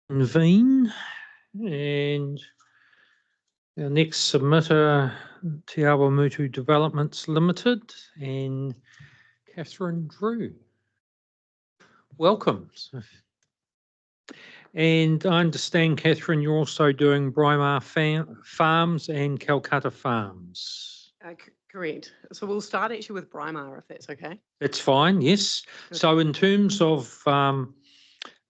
Convene, and our next submitter, Te Awa Mutu Developments Limited, and Catherine Drew. Welcome. And I understand, Catherine, you're also doing Braemar Farms and Calcutta Farms. Correct. So we'll start actually with Braemar, if that's okay. That's fine, yes. Good. So in terms of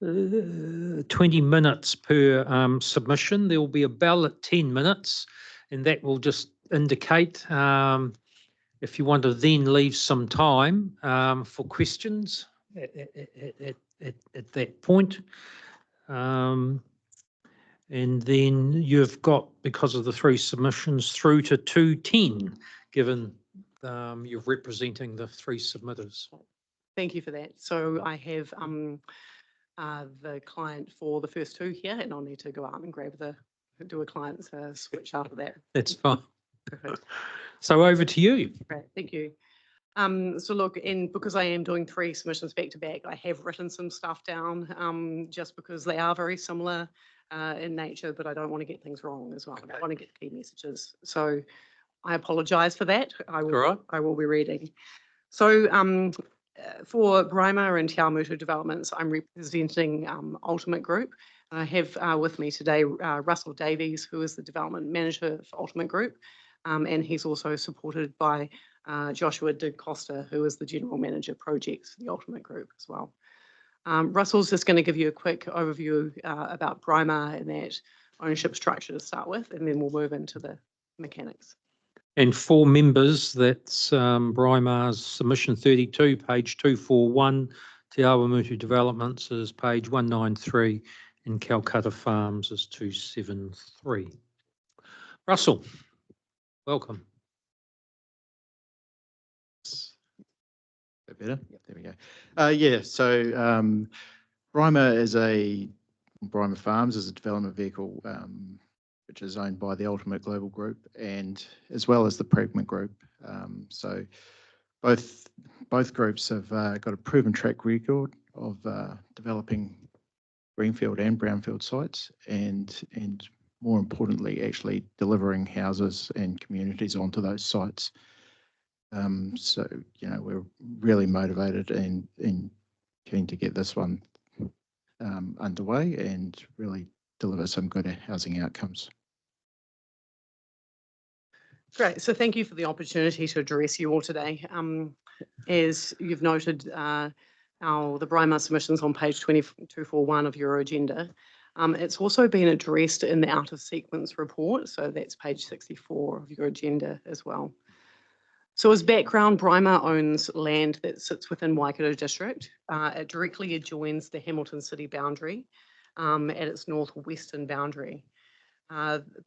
20 minutes per submission, there will be a bell at 10 minutes, and that will just indicate if you want to then leave some time for questions at that point. And then you've got, because of the 3 submissions, through to 2:10, given you're representing the 3 submitters. Thank you for that. So I have the client for the first 2 here, and I'll need to go out and do a client switch after that. That's fine. Perfect. So over to you. Great, thank you. So look, because I am doing 3 submissions back to back, I have written some stuff down just because they are very similar in nature, but I don't want to get things wrong as well. Okay. I want to get key messages. So I apologise for that. I will be reading. So for Braemar and Te Awa Mutu Developments, I'm representing Ultimate Group. I have with me today Russell Davies, who is the Development Manager for Ultimate Group, and he's also supported by Joshua De Costa, who is the General Manager Projects for the Ultimate Group as well. Russell's just going to give you a quick overview about Braemar and that ownership structure to start with, and then we'll move into the mechanics. And 4 members, that's Braemar's submission 32, page 241, Te Awa Mutu Developments is page 193, and Calcutta Farms is 273. Russell, welcome. Better? Yep, there we go. So Braemar Farms is a development vehicle which is owned by the Ultimate Global Group and as well as the Pregment Group. So both groups have got a proven track record of developing greenfield and brownfield sites and more importantly, actually delivering houses and communities onto those sites. So, we're really motivated and keen to get this one underway and really deliver some good housing outcomes. Great. So thank you for the opportunity to address you all today. As you've noted, the Braemar submissions on page 241 of your agenda. It's also been addressed in the out of sequence report. So that's page 64 of your agenda as well. So as background, Braemar owns land that sits within Waikato District. It directly adjoins the Hamilton City boundary at its northwestern boundary.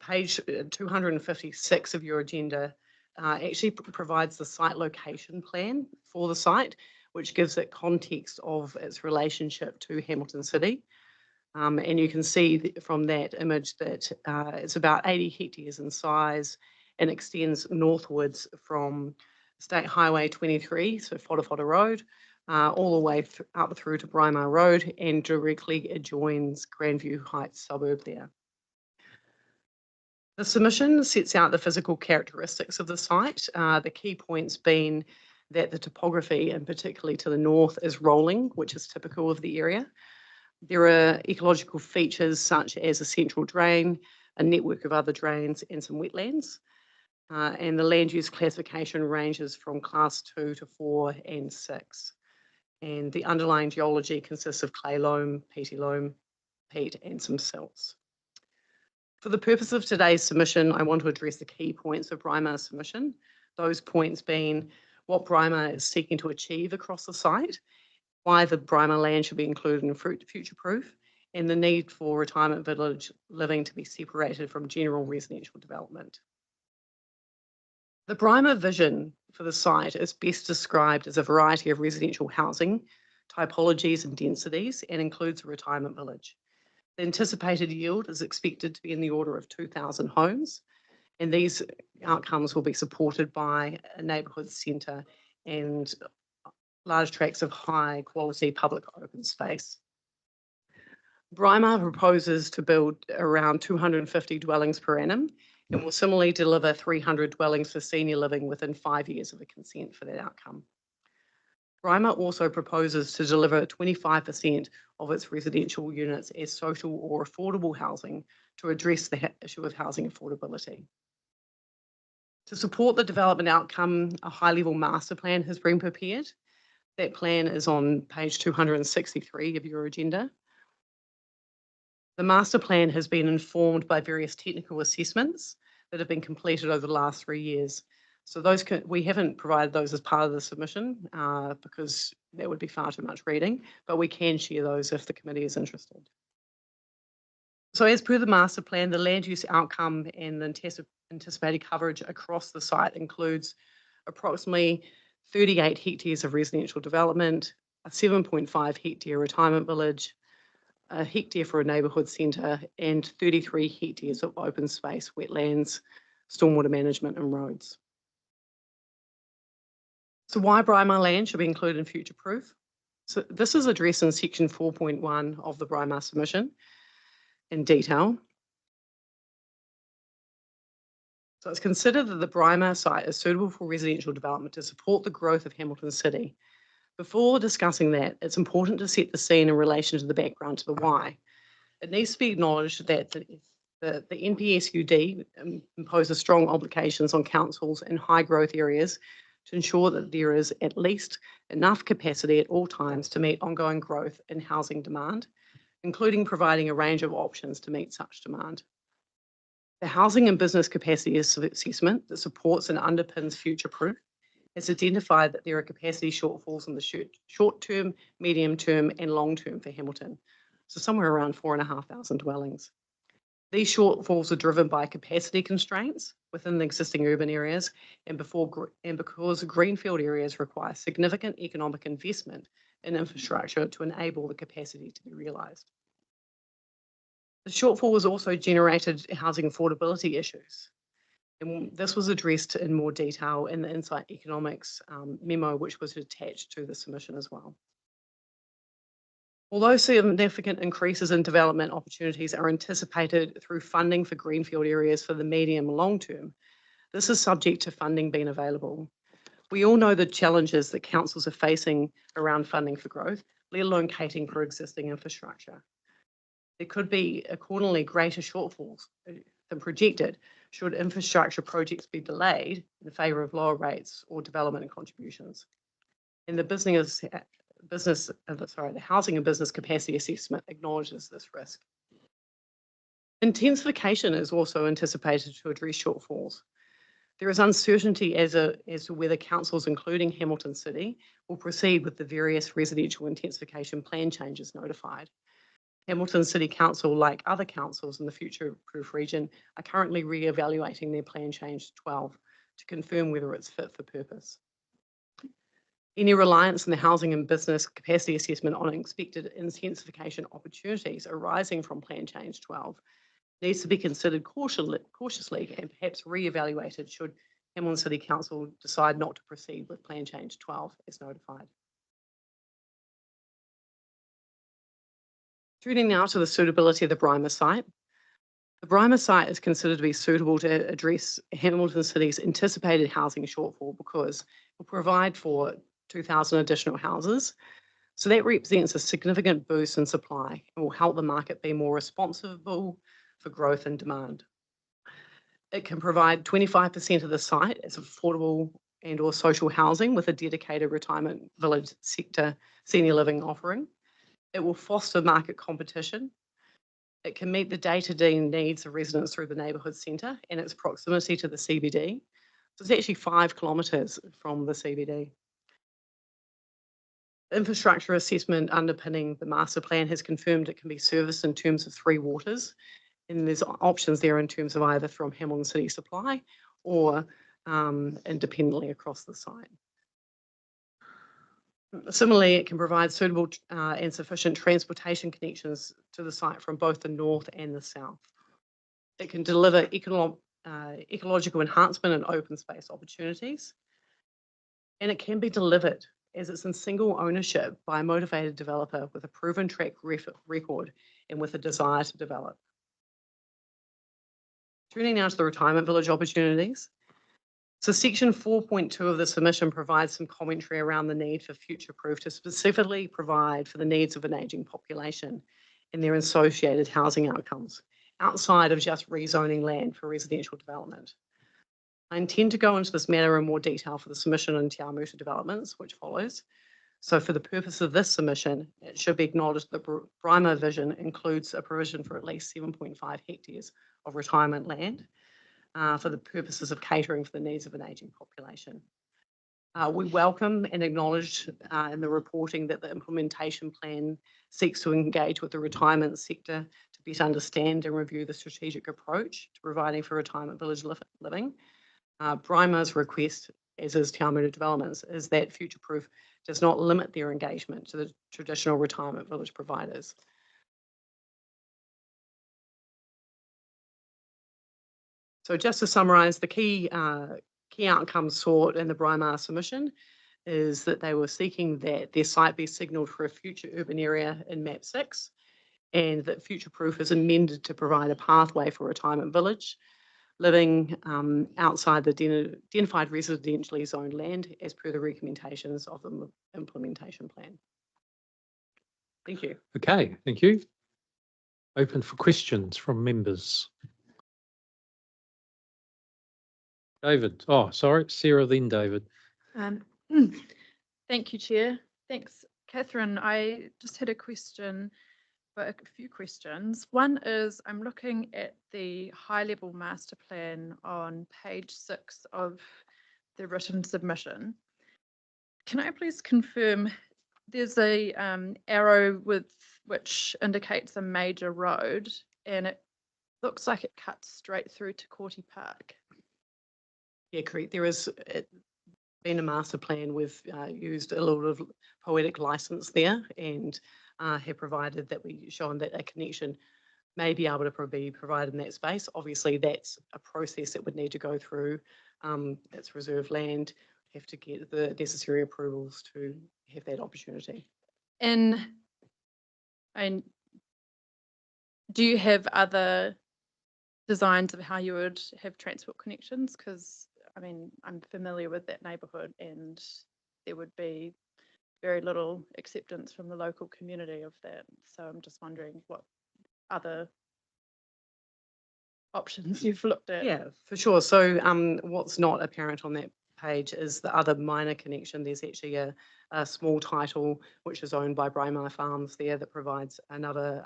Page 256 of your agenda actually provides the site location plan for the site, which gives it context of its relationship to Hamilton City. And you can see from that image that it's about 80 hectares in size and extends northwards from State Highway 23, so Whotawhata Road, all the way up through to Braemar Road and directly adjoins Grandview Heights suburb there. The submission sets out the physical characteristics of the site, the key points being that the topography, and particularly to the north, is rolling, which is typical of the area. There are ecological features such as a central drain, a network of other drains, and some wetlands. And the land use classification ranges from class 2 to 4 and 6. And the underlying geology consists of clay loam, peaty loam, peat, and some silts. For the purpose of today's submission, I want to address the key points of Braemar's submission, those points being what Braemar is seeking to achieve across the site, why the Braemar land should be included in future-proof, and the need for retirement village living to be separated from general residential development. The Braemar vision for the site is best described as a variety of residential housing, typologies and densities, and includes a retirement village. The anticipated yield is expected to be in the order of 2,000 homes, and these outcomes will be supported by a neighbourhood centre and large tracts of high quality public open space. Braemar proposes to build around 250 dwellings per annum and will similarly deliver 300 dwellings for senior living within 5 years of a consent for that outcome. Braemar also proposes to deliver 25% of its residential units as social or affordable housing to address the issue of housing affordability. To support the development outcome, a high-level master plan has been prepared. That plan is on page 263 of your agenda. The master plan has been informed by various technical assessments that have been completed over the last 3 years. So we haven't provided those as part of the submission because that would be far too much reading, but we can share those if the committee is interested. So as per the master plan, the land use outcome and the anticipated coverage across the site includes approximately 38 hectares of residential development, a 7.5 hectare retirement village, a hectare for a neighbourhood centre, and 33 hectares of open space, wetlands, stormwater management and roads. So why Braemar land should be included in future proof? So this is addressed in section 4.1 of the Braemar submission in detail. So it's considered that the Braemar site is suitable for residential development to support the growth of Hamilton City. Before discussing that, it's important to set the scene in relation to the background to the why. It needs to be acknowledged that the NPSUD imposes strong obligations on councils in high growth areas to ensure that there is at least enough capacity at all times to meet ongoing growth in housing demand, including providing a range of options to meet such demand. The Housing and Business Capacity Assessment that supports and underpins future proof has identified that there are capacity shortfalls in the short term, medium term, and long term for Hamilton. So somewhere around 4,500 dwellings. These shortfalls are driven by capacity constraints within the existing urban areas and because greenfield areas require significant economic investment in infrastructure to enable the capacity to be realised. The shortfall has also generated housing affordability issues. And this was addressed in more detail in the Insight Economics memo, which was attached to the submission as well. Although significant increases in development opportunities are anticipated through funding for greenfield areas for the medium and long term, this is subject to funding being available. We all know the challenges that councils are facing around funding for growth, let alone catering for existing infrastructure. There could be accordingly greater shortfalls than projected should infrastructure projects be delayed in favour of lower rates or development and contributions. And the Housing and Business Capacity Assessment acknowledges this risk. Intensification is also anticipated to address shortfalls. There is uncertainty as to whether councils, including Hamilton City, will proceed with the various residential intensification plan changes notified. Hamilton City Council, like other councils in the future proof region, are currently re-evaluating their plan change 12 to confirm whether it's fit for purpose. Any reliance on the Housing and Business Capacity Assessment on expected intensification opportunities arising from Plan Change 12 needs to be considered cautiously and perhaps re-evaluated should Hamilton City Council decide not to proceed with Plan Change 12 as notified. Turning now to the suitability of the Braemar site. The Braemar site is considered to be suitable to address Hamilton City's anticipated housing shortfall because it will provide for 2,000 additional houses. So that represents a significant boost in supply and will help the market be more responsible for growth and demand. It can provide 25% of the site as affordable and or social housing with a dedicated retirement village sector senior living offering. It will foster market competition. It can meet the day-to-day needs of residents through the neighbourhood centre and its proximity to the CBD. So it's actually 5 kilometres from the CBD. Infrastructure assessment underpinning the master plan has confirmed it can be serviced in terms of 3 waters, and there's options there in terms of either from Hamilton City Supply or independently across the site. Similarly, it can provide suitable and sufficient transportation connections to the site from both the north and the south. It can deliver ecological enhancement and open space opportunities, and it can be delivered as it's in single ownership by a motivated developer with a proven track record and with a desire to develop. Turning now to the retirement village opportunities. So section 4.2 of the submission provides some commentary around the need for future-proof to specifically provide for the needs of an ageing population and their associated housing outcomes, outside of just rezoning land for residential development. I intend to go into this matter in more detail for the submission on Te Awamutu developments, which follows. So for the purpose of this submission, it should be acknowledged that the Brima vision includes a provision for at least 7.5 hectares of retirement land for the purposes of catering for the needs of an ageing population. We welcome and acknowledge in the reporting that the implementation plan seeks to engage with the retirement sector to better understand and review the strategic approach to providing for retirement village living. Brima's request, as is Te Awamutu Developments, is that future-proof does not limit their engagement to the traditional retirement village providers. So just to summarise, the key outcomes sought in the Brima submission is that they were seeking that their site be signalled for a future urban area in MAP 6, and that future-proof is amended to provide a pathway for retirement village living outside the identified residentially zoned land as per the recommendations of the implementation plan. Thank you. Okay, thank you. Open for questions from members. David. Oh, sorry, Sarah, then David. Thank you, Chair. Thanks, Catherine. I just had a question, but a few questions. One is, I'm looking at the high-level master plan on page 6 of the written submission. Can I please confirm there's a arrow which indicates a major road, and it looks like it cuts straight through to Courty Park. Yeah, correct. There has been a master plan. We've used a lot of poetic license there and have provided that we've shown that a connection may be able to be provided in that space. Obviously, that's a process that would need to go through. It's reserved land, have to get the necessary approvals to have that opportunity. And do you have other designs of how you would have transport connections? Because I mean, I'm familiar with that neighbourhood, and there would be very little acceptance from the local community of that. So I'm just wondering what other options you've looked at. Yeah, for sure. So what's not apparent on that page is the other minor connection. There's actually a small title which is owned by Braemar Farms there that provides another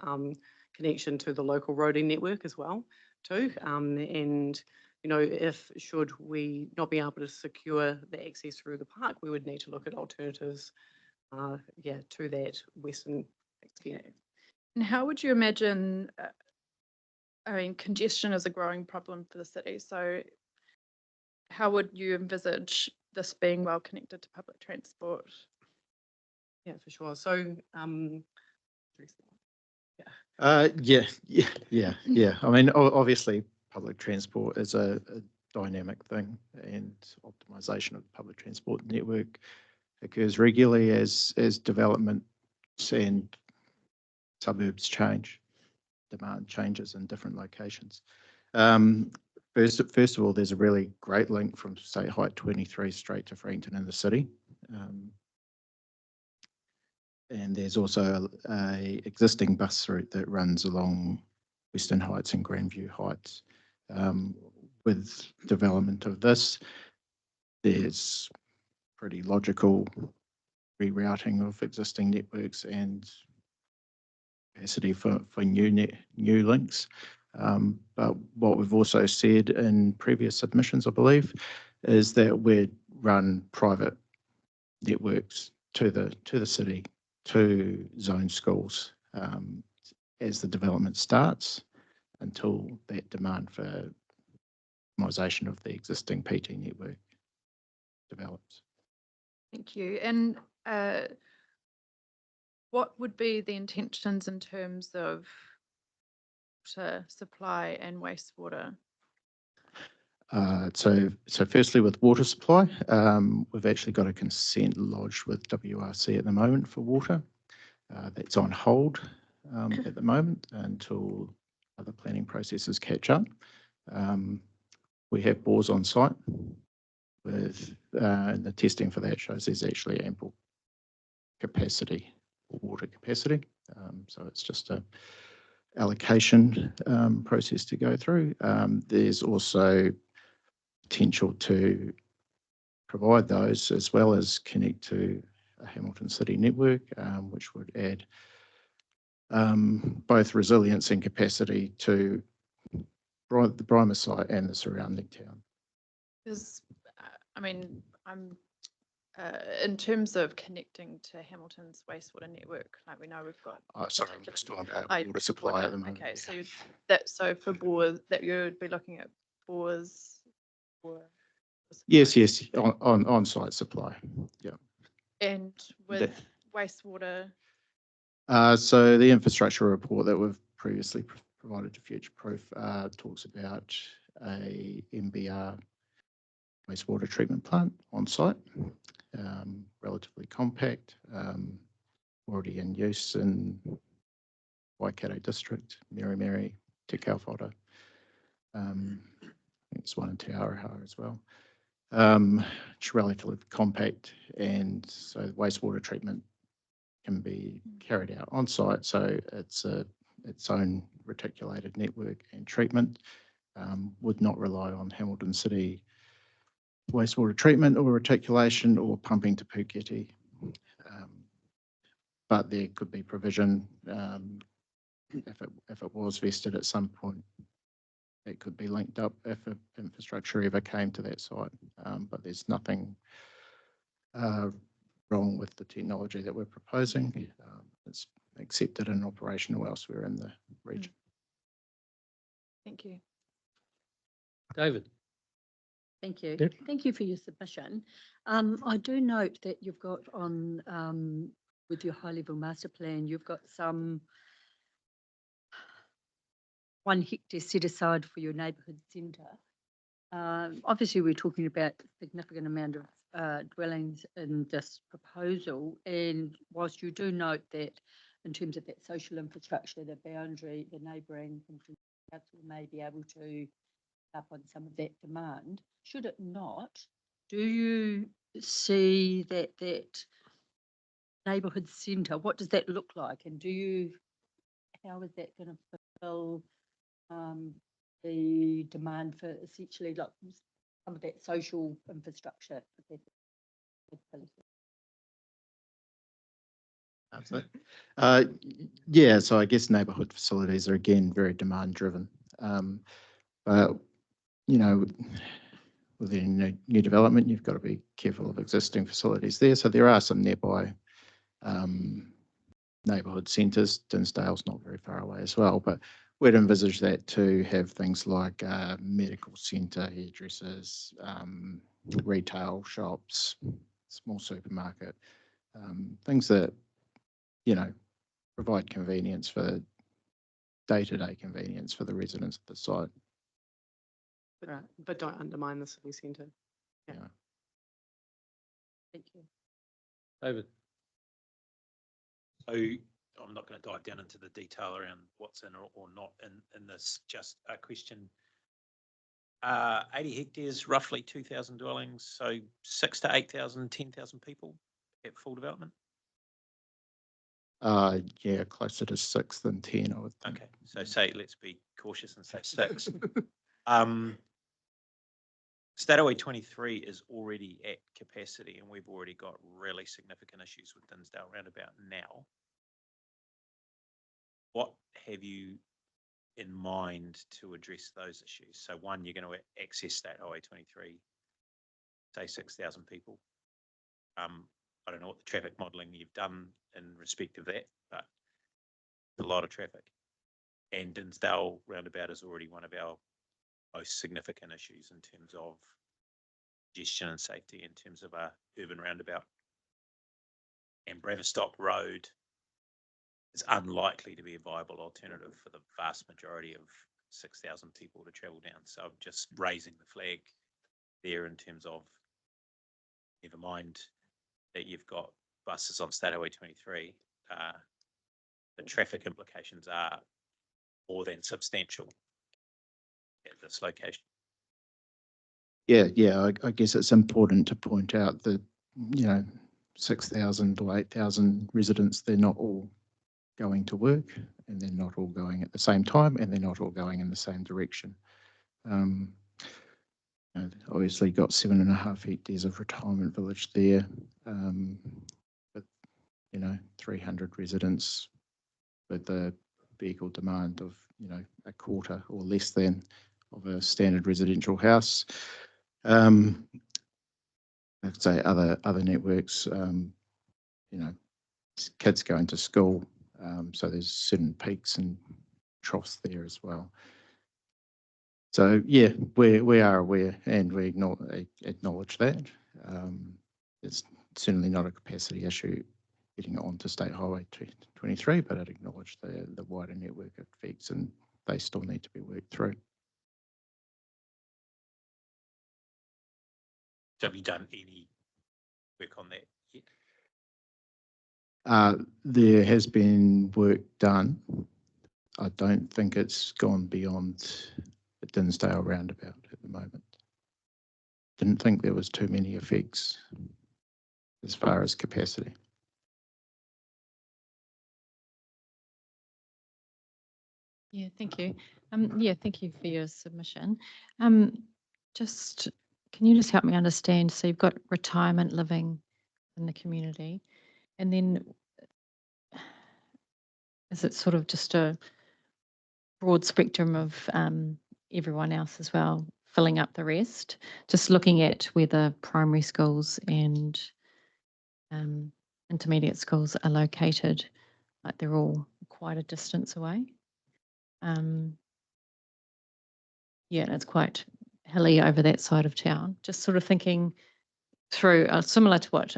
connection to the local roading network as well too. And you know, if should we not be able to secure the access through the park, we would need to look at alternatives to that western extent. And how would you imagine, I mean, congestion is a growing problem for the city. So how would you envisage this being well connected to public transport? Yeah, for sure. So I mean, obviously, public transport is a dynamic thing, and optimisation of the public transport network occurs regularly as developments and suburbs change, demand changes in different locations. First of all, there's a really great link from, say, Height 23 straight to Frankton in the city. And there's also a existing bus route that runs along Western Heights and Grandview Heights. With development of this, there's pretty logical rerouting of existing networks and capacity for new links. But what we've also said in previous submissions, I believe, is that we'd run private networks to the city, to zone schools as the development starts, until that demand for optimisation of the existing PT network develops. Thank you. And what would be the intentions in terms of water supply and wastewater? So firstly, with water supply, we've actually got a consent lodged with WRC at the moment for water. That's on hold at the moment until other planning processes catch up. We have bores on site with the testing for that shows there's actually ample capacity, water capacity. So it's just a allocation process to go through. There's also potential to provide those as well as connect to a Hamilton City network, which would add both resilience and capacity to the Brymer site and the surrounding town. Because, I mean, I'm in terms of connecting to Hamilton's wastewater network, like we know we've got. Sorry, I'm just talking about water supply at the moment. Okay, yeah. so for bores, that you'd be looking at bores. Yes, on-site supply. Yeah. And with wastewater. So the infrastructure report that we've previously provided to Future Proof talks about a MBR wastewater treatment plant on site, relatively compact, already in use in Waikato District, Mary, Te Kauwhata. I think it's one in Te Araha as well. It's relatively compact, and so wastewater treatment can be carried out on site. So it's its own reticulated network and treatment. Would not rely on Hamilton City wastewater treatment or reticulation or pumping to Puketi. But there could be provision if it was vested at some point. It could be linked up if infrastructure ever came to that site. But there's nothing wrong with the technology that we're proposing. It's accepted and operational elsewhere in the region. Thank you. David. Thank you. Yep. Thank you for your submission. I do note that you've got on, with your high-level master plan, you've got some 1 hectare set aside for your neighbourhood centre. Obviously, we're talking about a significant amount of dwellings in this proposal, and whilst you do note that in terms of that social infrastructure, the boundary, the neighbouring council may be able to up on some of that demand, should it not, do you see that neighbourhood centre, what does that look like, and how is that going to fulfil the demand for essentially like some of that social infrastructure? Yeah, so I guess neighbourhood facilities are again very demand driven. But you know, with any new development, you've got to be careful of existing facilities there. So there are some nearby neighbourhood centres. Dinsdale's not very far away as well, but we'd envisage that to have things like medical centre, hairdressers, retail shops, small supermarket, things that, you know, provide convenience for day-to-day convenience for the residents of the site. But don't undermine the city centre. Yeah. Thank you. David. So I'm not going to dive down into the detail around what's in or not in this, just a question. 80 hectares, roughly 2,000 dwellings, so 6,000 to 8,000, 10,000 people at full development? Yeah, closer to 6 than 10, I would think. Okay, so say, let's be cautious and say 6. Stateway 23 is already at capacity, and we've already got really significant issues with Dinsdale Roundabout now. What have you in mind to address those issues? So one, you're going to access State Highway 23, say 6,000 people. I don't know what the traffic modelling you've done in respect of that, but a lot of traffic. And Dinsdale Roundabout is already one of our most significant issues in terms of congestion and safety in terms of a urban roundabout. And Braverstock Road is unlikely to be a viable alternative for the vast majority of 6,000 people to travel down. So I'm just raising the flag there in terms of, never mind that you've got buses on State Highway 23, the traffic implications are more than substantial at this location. Yeah, I guess it's important to point out that, 6,000 or 8,000 residents, they're not all going to work, and they're not all going at the same time, and they're not all going in the same direction. Obviously got 7.5 hectares of retirement village there, with 300 residents with a vehicle demand of a quarter or less than of a standard residential house. I'd say other networks, kids going to school, so there's certain peaks and troughs there as well. So yeah, we are aware and we acknowledge that. It's certainly not a capacity issue getting onto State Highway 23, but I'd acknowledge the wider network effects, and they still need to be worked through. So have you done any work on that yet? There has been work done. I don't think it's gone beyond the Dinsdale roundabout at the moment. Didn't think there was too many effects as far as capacity. Yeah, thank you. Thank you for your submission. Just, can you just help me understand? So you've got retirement living in the community, and then is it sort of just a broad spectrum of everyone else as well, filling up the rest? Just looking at where the primary schools and intermediate schools are located, like they're all quite a distance away. Yeah, and it's quite hilly over that side of town. Just sort of thinking through, similar to what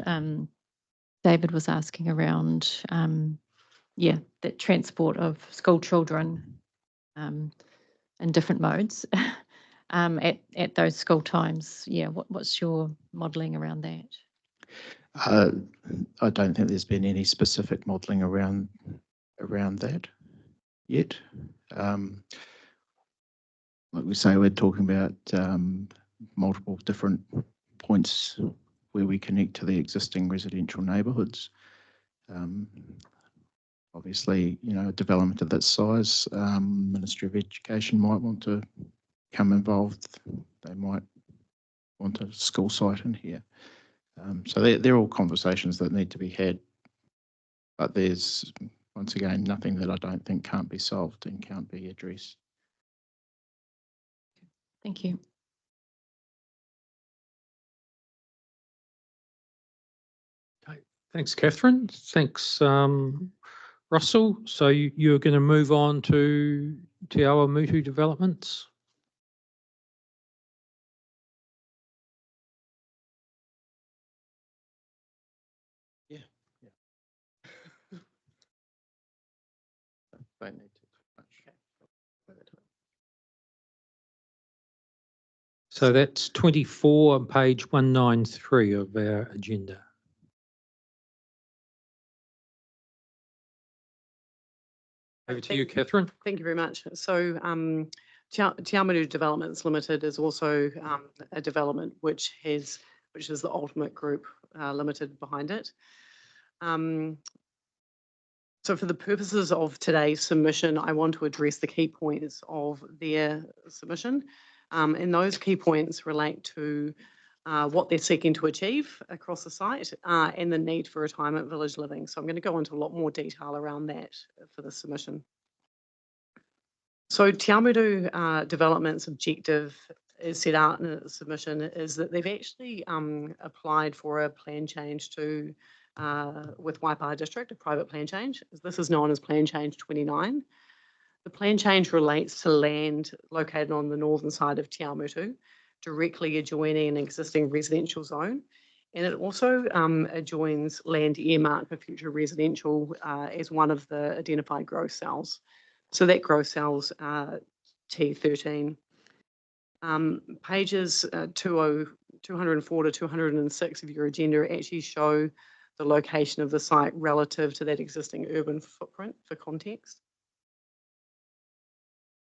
David was asking around, that transport of school children in different modes at those school times. Yeah, what's your modelling around that? I don't think there's been any specific modelling around that yet. Like we say, we're talking about multiple different points where we connect to the existing residential neighbourhoods. Obviously, a development of that size, Ministry of Education might want to become involved. They might want a school site in here. So they're all conversations that need to be had. But there's, once again, nothing that I don't think can't be solved and can't be addressed. Thank you. Okay, thanks, Catherine. Thanks, Russell. So you're going to move on to Te Awa Mutu developments. Yeah. Don't need to much. So that's 24 on page 193 of our agenda. Over to you, Catherine. Thank you very much. So Te Awamutu Developments Limited is also a development which is the Ultimate Group Limited behind it. So for the purposes of today's submission, I want to address the key points of their submission. And those key points relate to what they're seeking to achieve across the site and the need for retirement village living. So I'm going to go into a lot more detail around that for the submission. So Te Awamutu Development's objective is set out in the submission is that they've actually applied for a plan change to with Waipaha District, a private plan change. This is known as Plan Change 29. The plan change relates to land located on the northern side of Te Awamutu, directly adjoining an existing residential zone. And it also adjoins land earmarked for future residential as one of the identified growth cells. So that growth cells T13. Pages 204 to 206 of your agenda actually show the location of the site relative to that existing urban footprint for context.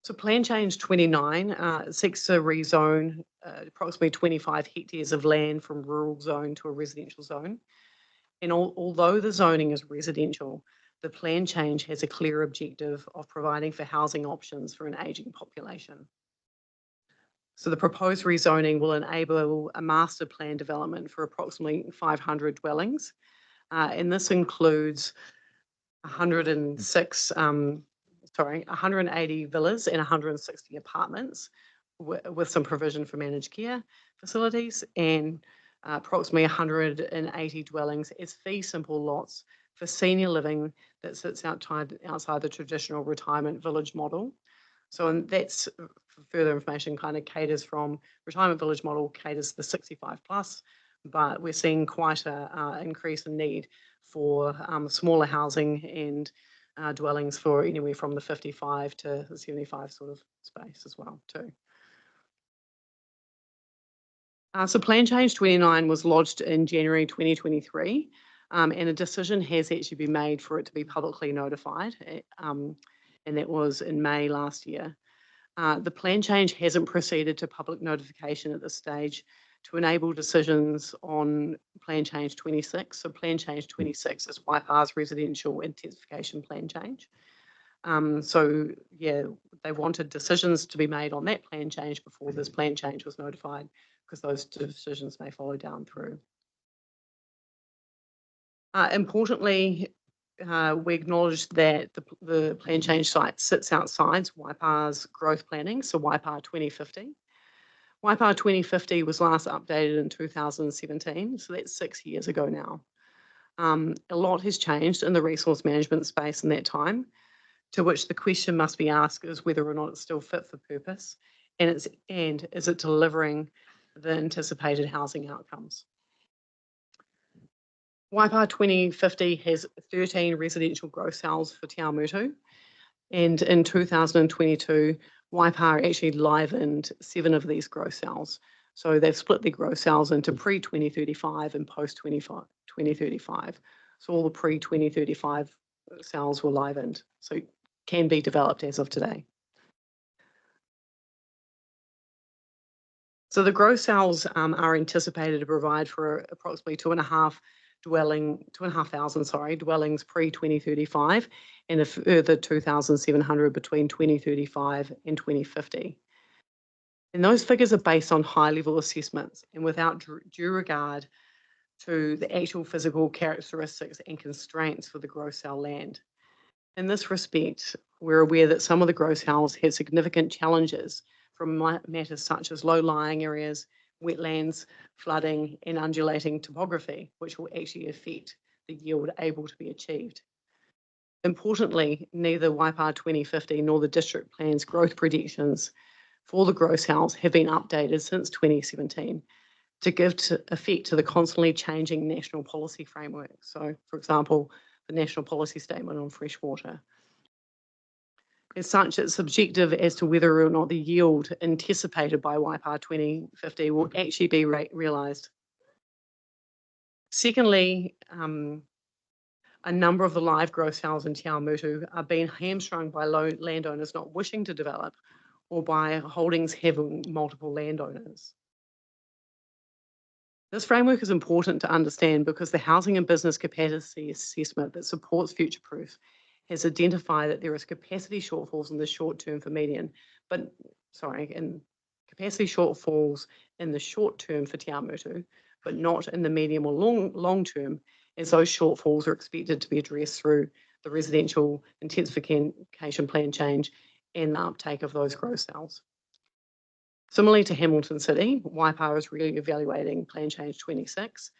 So Plan Change 29 seeks to rezone approximately 25 hectares of land from rural zone to a residential zone. And although the zoning is residential, the plan change has a clear objective of providing for housing options for an ageing population. So the proposed rezoning will enable a master plan development for approximately 500 dwellings. And this includes 180 villas and 160 apartments with some provision for managed care facilities, and approximately 180 dwellings as fee simple lots for senior living that sits outside the traditional retirement village model. So, and that's for further information, kind of caters from retirement village model caters the 65 plus, but we're seeing quite a increase in need for smaller housing and dwellings for anywhere from the 55 to 75 sort of space as well too. So Plan Change 29 was lodged in January 2023, and a decision has actually been made for it to be publicly notified, and that was in May last year. The plan change hasn't proceeded to public notification at this stage to enable decisions on Plan Change 26. So Plan Change 26 is Waipa's residential intensification plan change. So yeah, they wanted decisions to be made on that plan change before this plan change was notified, because those decisions may follow down through. Importantly, we acknowledge that the plan change site sits outside Waipa's growth planning, so Waipa 2050. Waipa 2050 was last updated in 2017, so that's 6 years ago now. A lot has changed in the resource management space in that time, to which the question must be asked is whether or not it's still fit for purpose, and is it delivering the anticipated housing outcomes. Waipa 2050 has 13 residential growth cells for Te Awamutu, and in 2022, Waipa actually livened 7 of these growth cells. So they've split their growth cells into pre-2035 and post-2035. So all the pre-2035 cells were livened, so can be developed as of today. So the growth cells are anticipated to provide for approximately 2,500 dwellings pre-2035, and a further 2,700 between 2035 and 2050. And those figures are based on high-level assessments and without due regard to the actual physical characteristics and constraints for the growth cell land. In this respect, we're aware that some of the growth cells have significant challenges from matters such as low-lying areas, wetlands, flooding, and undulating topography, which will actually affect the yield able to be achieved. Importantly, neither Waipa 2050 nor the district plan's growth predictions for the growth cells have been updated since 2017 to give effect to the constantly changing national policy framework. So, for example, the National Policy Statement on Freshwater. As such, it's subjective as to whether or not the yield anticipated by Waipa 2050 will actually be realised. Secondly, a number of the live growth cells in Te Awamutu are being hamstrung by landowners not wishing to develop, or by holdings having multiple landowners. This framework is important to understand because the housing and business capacity assessment that supports future-proof has identified that there is capacity shortfalls in the short term for capacity shortfalls in the short term for Te Awamutu, but not in the medium or long term, as those shortfalls are expected to be addressed through the residential intensification plan change and the uptake of those growth cells. Similarly to Hamilton City, Waipa is really evaluating Plan Change 26,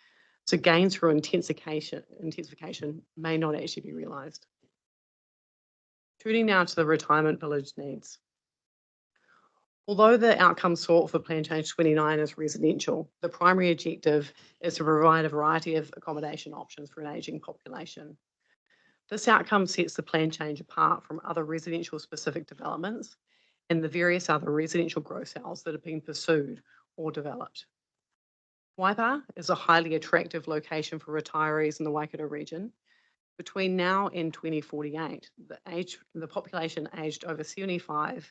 so gains through intensification may not actually be realised. Turning now to the retirement village needs. Although the outcome sought for Plan Change 29 is residential, the primary objective is to provide a variety of accommodation options for an ageing population. This outcome sets the plan change apart from other residential specific developments and the various other residential growth cells that have been pursued or developed. Waipa is a highly attractive location for retirees in the Waikato region. Between now and 2048, the population aged over 75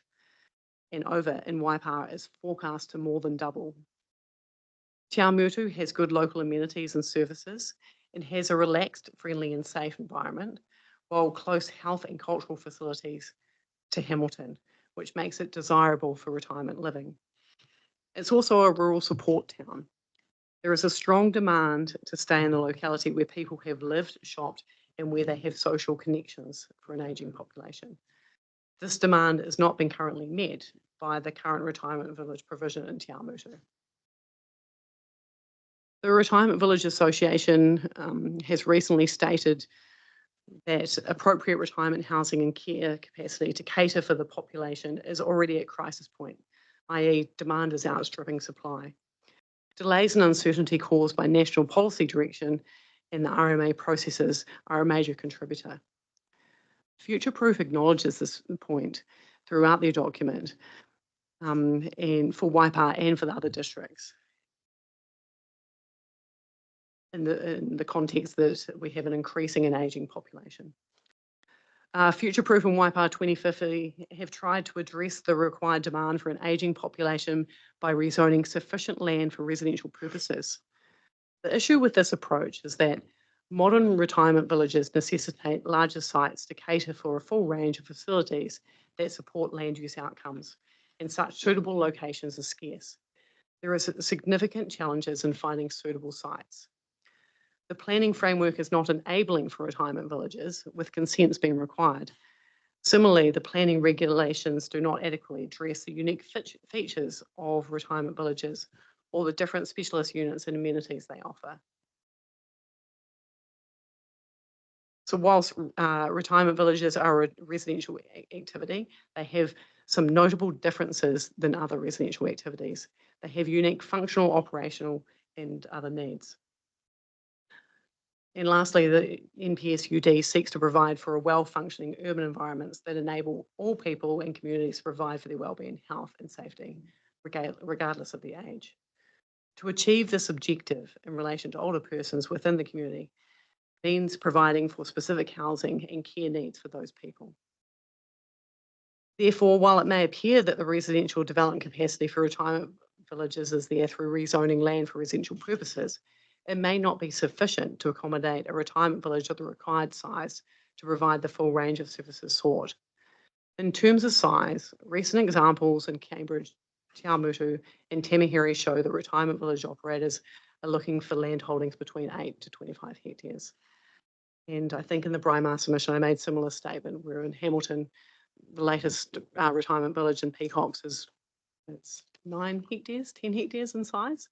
and over in Waipa is forecast to more than double. Te Awamutu has good local amenities and services and has a relaxed, friendly and safe environment, while close health and cultural facilities to Hamilton, which makes it desirable for retirement living. It's also a rural support town. There is a strong demand to stay in the locality where people have lived, shopped, and where they have social connections for an ageing population. This demand is not being currently met by the current retirement village provision in Te Awamutu. The Retirement Village Association has recently stated that appropriate retirement housing and care capacity to cater for the population is already at crisis point, i.e. demand is outstripping supply. Delays and uncertainty caused by national policy direction and the RMA processes are a major contributor. Future Proof acknowledges this point throughout their document and for Waipa and for the other districts in the context that we have an increasing and ageing population. Future Proof and Waipa 2050 have tried to address the required demand for an ageing population by rezoning sufficient land for residential purposes. The issue with this approach is that modern retirement villages necessitate larger sites to cater for a full range of facilities that support land use outcomes, and such suitable locations are scarce. There are significant challenges in finding suitable sites. The planning framework is not enabling for retirement villages, with consents being required. Similarly, the planning regulations do not adequately address the unique features of retirement villages or the different specialist units and amenities they offer. So whilst retirement villages are a residential activity, they have some notable differences than other residential activities. They have unique functional, operational, and other needs. And lastly, the NPSUD seeks to provide for a well-functioning urban environments that enable all people and communities to provide for their wellbeing, health and safety, regardless of their age. To achieve this objective in relation to older persons within the community means providing for specific housing and care needs for those people. Therefore, while it may appear that the residential development capacity for retirement villages is there through rezoning land for residential purposes, it may not be sufficient to accommodate a retirement village of the required size to provide the full range of services sought. In terms of size, recent examples in Cambridge, Te Awamutu and Tamihere show that retirement village operators are looking for land holdings between 8 to 25 hectares. And I think in the Braimar submission, I made a similar statement, where in Hamilton, the latest retirement village in Peacocks is it's 9 hectares, 10 hectares in size.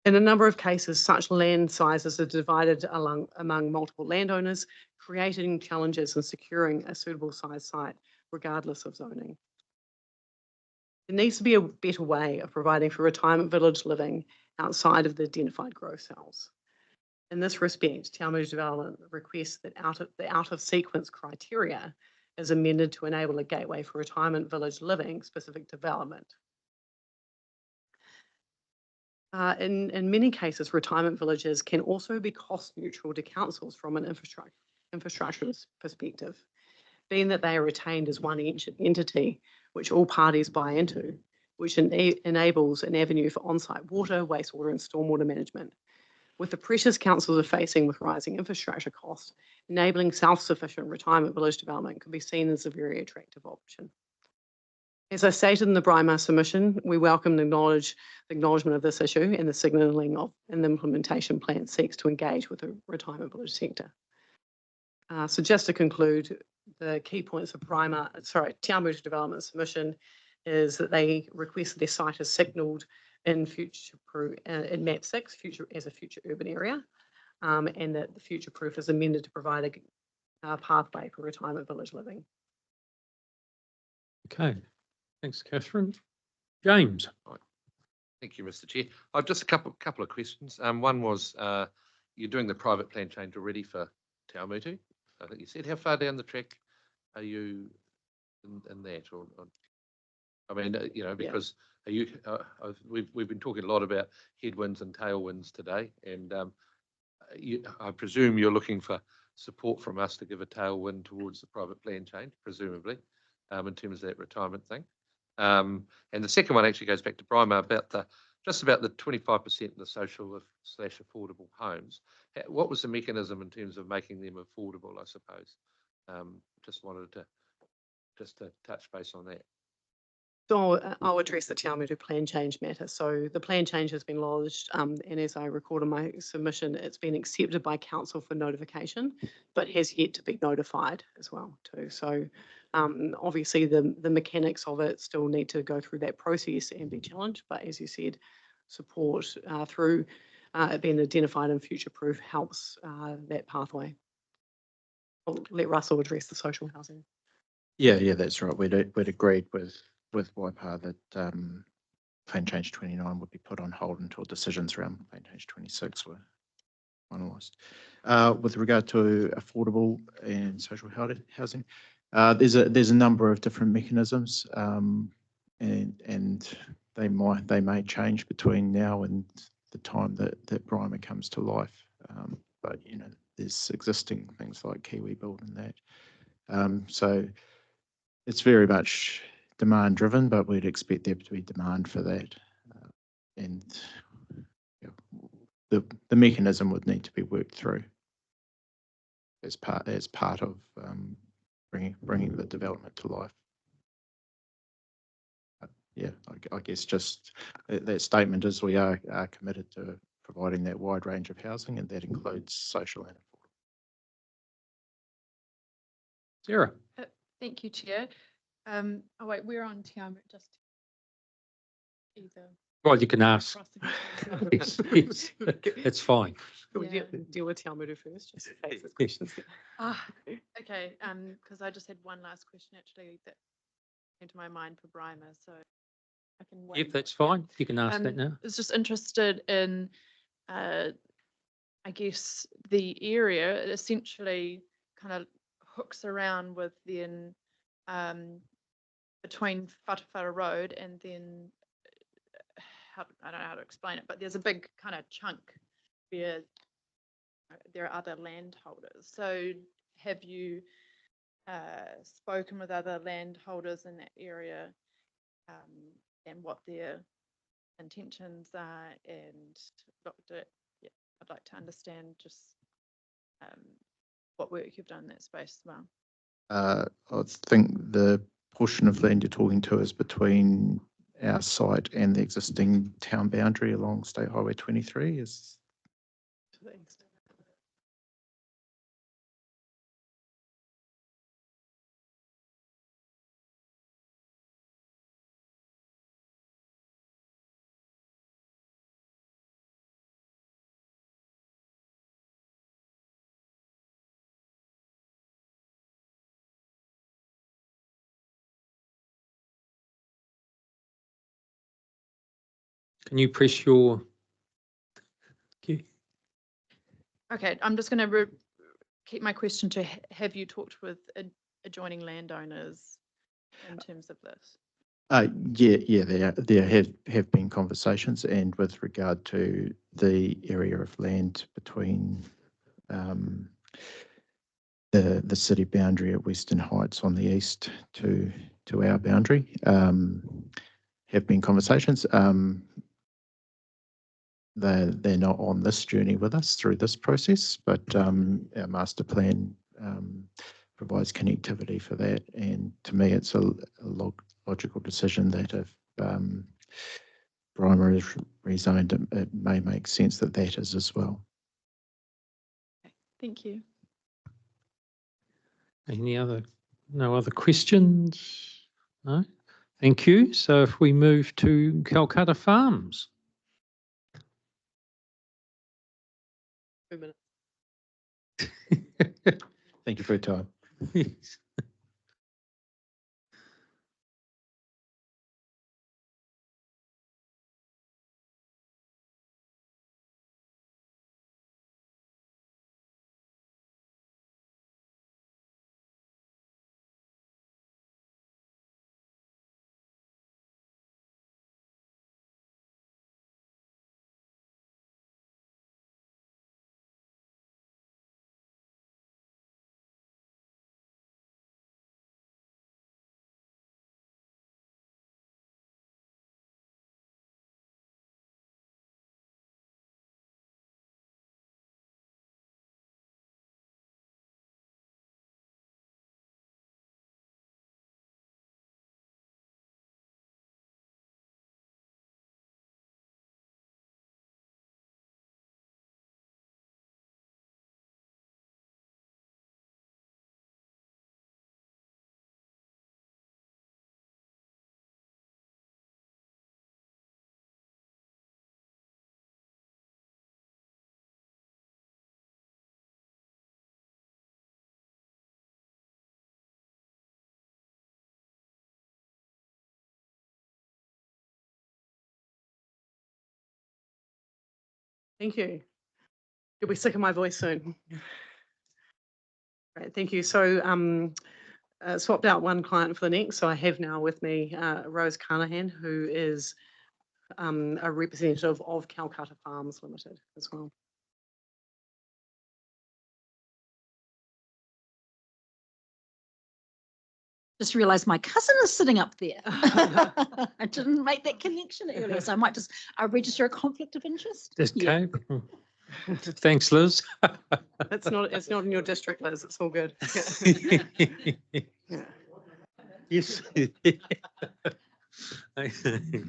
In a number of cases, such land sizes are divided among multiple landowners, creating challenges in securing a suitable size site, regardless of zoning. There needs to be a better way of providing for retirement village living outside of the identified growth cells. In this respect, Te Awamutu Development requests that the out-of-sequence criteria is amended to enable a gateway for retirement village living specific development. In many cases, retirement villages can also be cost neutral to councils from an infrastructure perspective, being that they are retained as one entity which all parties buy into, which enables an avenue for on-site water, wastewater and stormwater management. With the pressures councils are facing with rising infrastructure costs, enabling self-sufficient retirement village development can be seen as a very attractive option. As I stated in the Braimar submission, we welcome the acknowledgement of this issue and the signalling of and the implementation plan seeks to engage with the retirement village sector. So just to conclude, the key points of Te Awamutu Development submission is that they request that their site is signalled in in map 6 as a future urban area, and that the future proof is amended to provide a pathway for retirement village living. Okay, thanks, Catherine. James. Thank you, Mr. Chair. I've just a couple of questions. One was you're doing the private plan change already for Te Awamutu. I think you said, how far down the track are you in that, or I mean, you know, Yeah. because are you, we've been talking a lot about headwinds and tailwinds today, and I presume you're looking for support from us to give a tailwind towards the private plan change, presumably, in terms of that retirement thing. And the second one actually goes back to Brian about just about the 25% of the social / affordable homes. What was the mechanism in terms of making them affordable, I suppose? Just wanted to touch base on that. So I'll address the Te Awamutu plan change matter. So the plan change has been lodged, and as I record in my submission, it's been accepted by council for notification, but has yet to be notified as well too. So obviously the mechanics of it still need to go through that process and be challenged. But as you said, support through it being identified and future-proof helps that pathway. I'll let Russell address the social housing. Yeah, that's right. We'd agreed with Waipa that Plan Change 29 would be put on hold until decisions around Plan Change 26 were finalised. With regard to affordable and social housing, there's a number of different mechanisms, and they may change between now and the time that Brimer comes to life. But you know, there's existing things like Kiwi Build and that. So it's very much demand driven, but we'd expect there to be demand for that, and the mechanism would need to be worked through as part of bringing the development to life. Yeah, I guess just that statement is we are committed to providing that wide range of housing, and that includes social and affordable. Sarah. Thank you, Chair. Oh wait, we're on Te Awamutu, just either. Well, you can ask. crossing. Yes, it's fine. Can we Yeah. deal with Te Awamutu first, just in case there's questions? Okay, because I just had one last question actually that came to my mind for Brimer, so I can wait. If that's fine, you can ask that now. I was just interested in, I guess, the area. It essentially kind of hooks around with then between Whatawhara Road and then, I don't know how to explain it, but there's a big kind of chunk where there are other landholders. So have you spoken with other landholders in that area and what their intentions are, and looked at, I'd like to understand just what work you've done in that space as well. I think the portion of land you're talking to is between our site and the existing town boundary along State Highway 23. Is Can you press your? Okay, I'm just going to keep my question to have you talked with adjoining landowners in terms of this? Yeah, there have been conversations, and with regard to the area of land between the city boundary at Western Heights on the east to our boundary, have been conversations. They're not on this journey with us through this process, but our master plan provides connectivity for that, and to me it's a logical decision that if Brimer is rezoned, it may make sense that is as well. Thank you. No other questions? No? Thank you. So if we move to Calcutta Farms. 2 minutes. Thank you for your time. Yes. Thank you. You'll be sick of my voice soon. Great, thank you. So swapped out one client for the next. So I have now with me Rose Carnahan, who is a representative of Calcutta Farms Limited as well. Just realised my cousin is sitting up there. I didn't make that connection earlier, so I might just register a conflict of interest. Okay. Thanks, Liz. It's not in your district, Liz. It's all good. Yeah. Yes.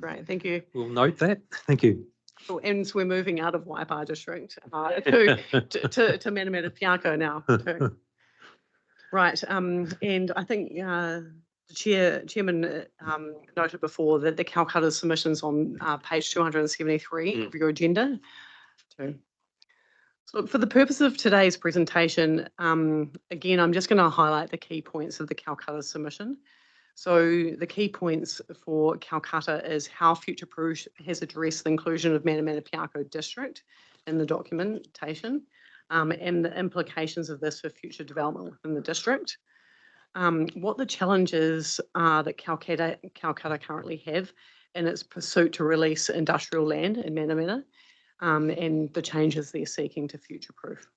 Great, thank you. We'll note that. Thank you. So, and so we're moving out of Waipa district to Manamata Piako now. too. Right, and I think the chairman noted before that the Calcutta submission's on page 273 of your agenda. So look, for the purpose of today's presentation, again, I'm just going to highlight the key points of the Calcutta submission. So the key points for Calcutta is how Future Proof has addressed the inclusion of Manamata Piako district in the documentation, and the implications of this for future development within the district. What the challenges are that Calcutta currently have in its pursuit to release industrial land in Manamata, and the changes they're seeking to Future Proof.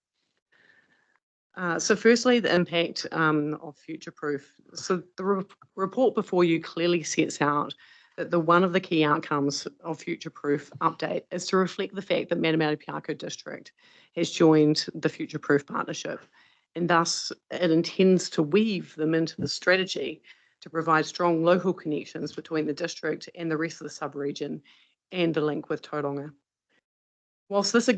So firstly, the impact of Future Proof. So the report before you clearly sets out that one of the key outcomes of Future Proof update is to reflect the fact that Manamata Piako district has joined the Future Proof partnership, and thus it intends to weave them into the strategy to provide strong local connections between the district and the rest of the sub-region and the link with Tauranga. Whilst this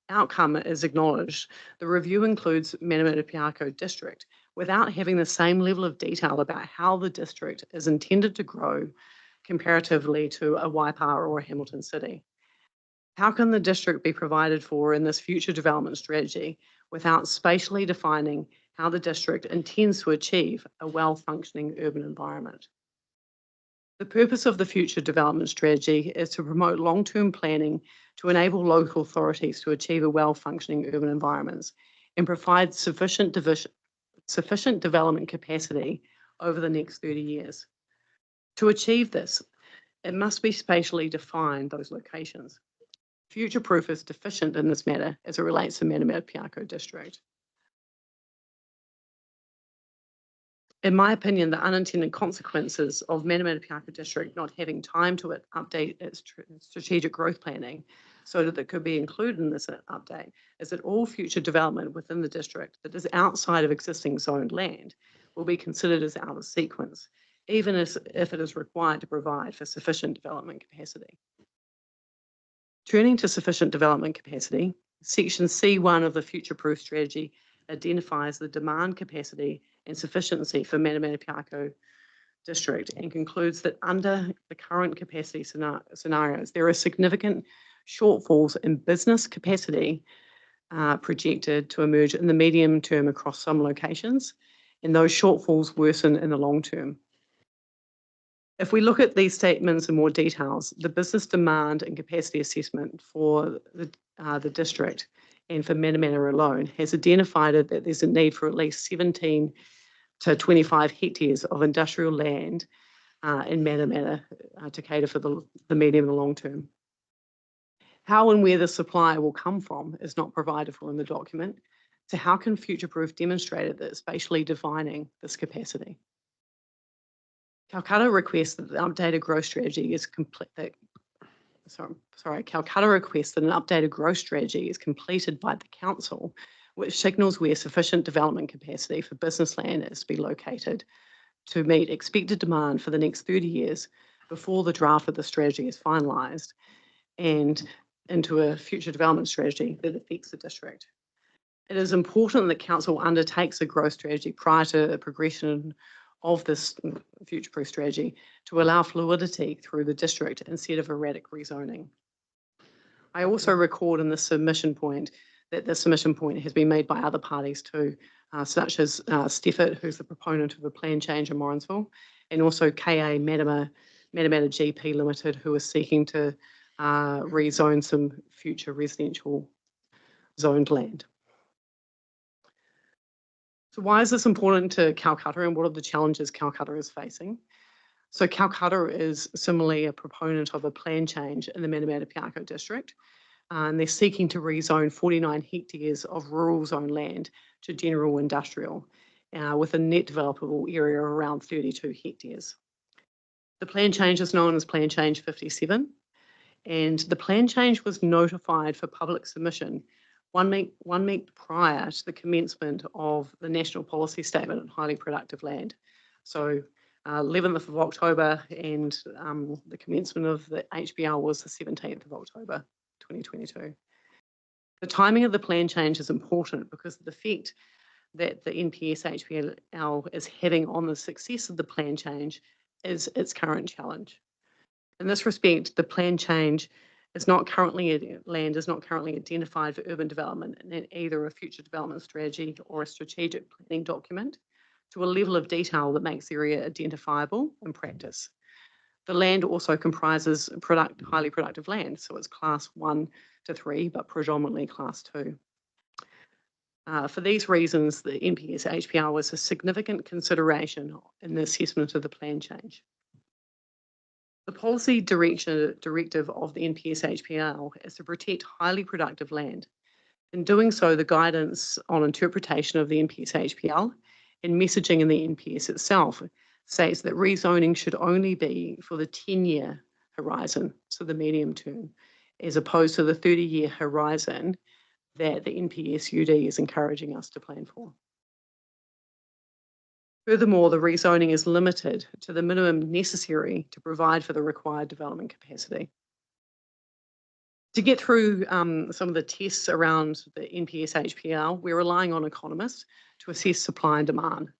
outcome is acknowledged, the review includes Manamata Piako district without having the same level of detail about how the district is intended to grow comparatively to a Waipa or a Hamilton City. How can the district be provided for in this future development strategy without spatially defining how the district intends to achieve a well-functioning urban environment? The purpose of the future development strategy is to promote long-term planning to enable local authorities to achieve a well-functioning urban environments and provide sufficient development capacity over the next 30 years. To achieve this, it must be spatially defined, those locations. Future Proof is deficient in this matter as it relates to Manamata Piako district. In my opinion, the unintended consequences of Manamata Piako district not having time to update its strategic growth planning so that it could be included in this update is that all future development within the district that is outside of existing zoned land will be considered as out of sequence, even if it is required to provide for sufficient development capacity. Turning to sufficient development capacity, section C1 of the Future Proof strategy identifies the demand capacity and sufficiency for Manamata Piako district and concludes that under the current capacity scenarios, there are significant shortfalls in business capacity projected to emerge in the medium term across some locations, and those shortfalls worsen in the long term. If we look at these statements in more details, the business demand and capacity assessment for the district and for Manamata alone has identified that there's a need for at least 17 to 25 hectares of industrial land in Manamata to cater for the medium and long term. How and where the supply will come from is not provided for in the document. So how can Future Proof demonstrate that it's spatially defining this capacity? Calcutta requests that the updated growth strategy is Calcutta requests that an updated growth strategy is completed by the council, which signals where sufficient development capacity for business land is to be located to meet expected demand for the next 30 years before the draft of the strategy is finalised and into a future development strategy that affects the district. It is important that council undertakes a growth strategy prior to the progression of this Future Proof strategy to allow fluidity through the district instead of erratic rezoning. I also record in the submission point that the submission point has been made by other parties too, such as Steffert, who's the proponent of a plan change in Morrinsville, and also KA Manamata GP Limited, who is seeking to rezone some future residential zoned land. So why is this important to Calcutta, and what are the challenges Calcutta is facing? So Calcutta is similarly a proponent of a plan change in the Manamata-Piako district, and they're seeking to rezone 49 hectares of rural zone land to general industrial, with a net developable area of around 32 hectares. The plan change is known as Plan Change 57, and the plan change was notified for public submission one week prior to the commencement of the National Policy Statement on Highly Productive Land. So 11th of October, and the commencement of the HBL was the 17th of October, 2022. The timing of the plan change is important because of the effect that the NPS HBL is having on the success of the plan change is its current challenge. In this respect, the plan change is not currently, land is not currently identified for urban development in either a future development strategy or a strategic planning document to a level of detail that makes the area identifiable in practice. The land also comprises highly productive land, so it's class 1 to 3, but predominantly class 2. For these reasons, the NPS HPR was a significant consideration in the assessment of the plan change. The policy directive of the NPS HPR is to protect highly productive land. In doing so, the guidance on interpretation of the NPS HPL and messaging in the NPS itself states that rezoning should only be for the 10-year horizon, so the medium term, as opposed to the 30-year horizon that the NPS UD is encouraging us to plan for. Furthermore, the rezoning is limited to the minimum necessary to provide for the required development capacity. To get through some of the tests around the NPS HPL, we're relying on economists to assess supply and demand.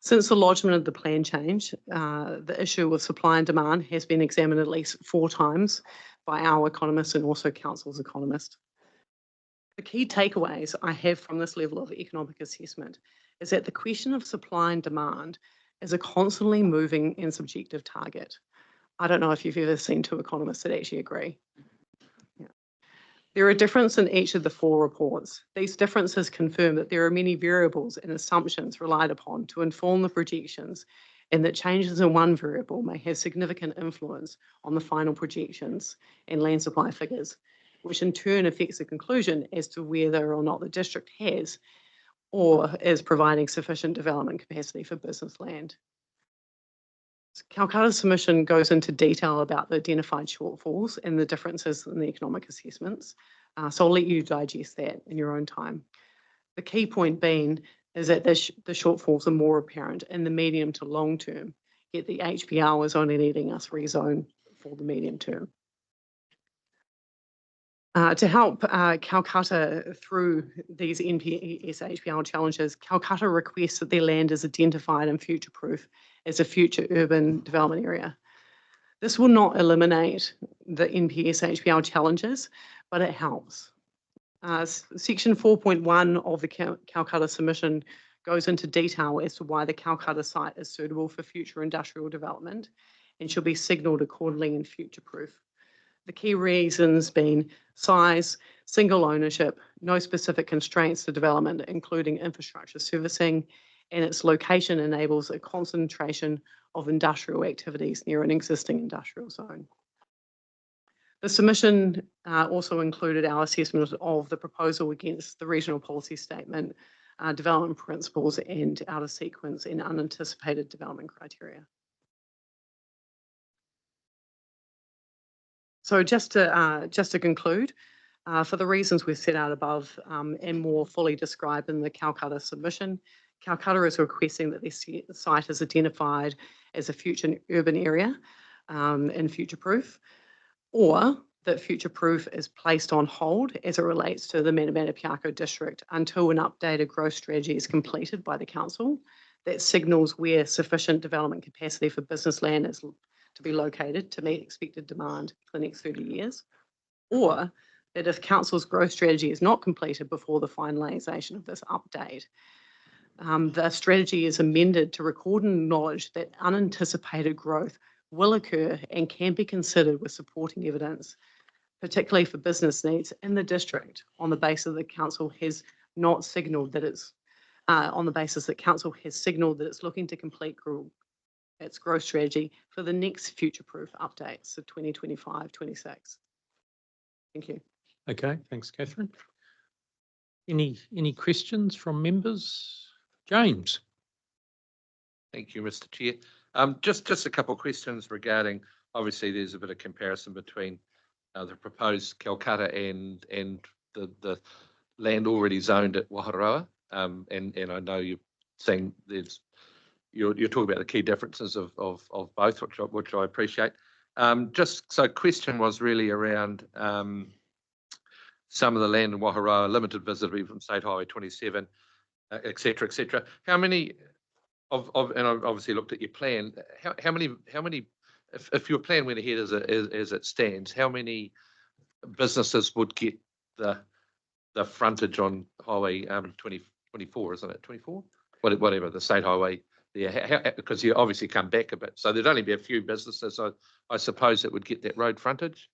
Since the lodgement of the plan change, the issue of supply and demand has been examined at least 4 times by our economists and also Council's economists. The key takeaways I have from this level of economic assessment is that the question of supply and demand is a constantly moving and subjective target. I don't know if you've ever seen 2 economists that actually agree. Yeah. There are differences in each of the 4 reports. These differences confirm that there are many variables and assumptions relied upon to inform the projections, and that changes in one variable may have significant influence on the final projections and land supply figures, which in turn affects the conclusion as to whether or not the district has or is providing sufficient development capacity for business land. Calcutta's submission goes into detail about the identified shortfalls and the differences in the economic assessments, so I'll let you digest that in your own time. The key point being is that the shortfalls are more apparent in the medium to long term, yet the HPR is only letting us rezone for the medium term. To help Calcutta through these NPS HPL challenges, Calcutta requests that their land is identified and future-proof as a future urban development area. This will not eliminate the NPS HPL challenges, but it helps. Section 4.1 of the Calcutta submission goes into detail as to why the Calcutta site is suitable for future industrial development and should be signalled accordingly and future-proof. The key reasons being size, single ownership, no specific constraints to development, including infrastructure servicing, and its location enables a concentration of industrial activities near an existing industrial zone. The submission also included our assessment of the proposal against the regional policy statement, development principles, and out of sequence and unanticipated development criteria. So just to conclude, for the reasons we've set out above and more fully described in the Calcutta submission, Calcutta is requesting that this site is identified as a future urban area and future-proof, or that future-proof is placed on hold as it relates to the Manamata-Piako district until an updated growth strategy is completed by the council that signals where sufficient development capacity for business land is to be located to meet expected demand for the next 30 years, or that if council's growth strategy is not completed before the finalisation of this update, the strategy is amended to record and acknowledge that unanticipated growth will occur and can be considered with supporting evidence particularly for business needs in the district, on the basis that council has not signalled that it's, on the basis that council has signalled that it's looking to complete its growth strategy for the next future-proof updates, so 2025, 26. Thank you. Okay, thanks, Catherine. Any questions from members? James? Thank you, Mr. Chair. Just a couple of questions regarding, obviously, there's a bit of comparison between the proposed Calcutta and the land already zoned at Waharoa. And I know you're saying you're talking about the key differences of both, which I appreciate. Just so question was really around some of the land in Waharoa, limited visibility from State Highway 27, et cetera, et cetera. How many and I've obviously looked at your plan, how many, if your plan went ahead as it stands, how many businesses would get the frontage on Highway 24, isn't it? 24? Whatever, the State Highway there, because you obviously come back a bit. So there'd only be a few businesses, I suppose, that would get that road frontage.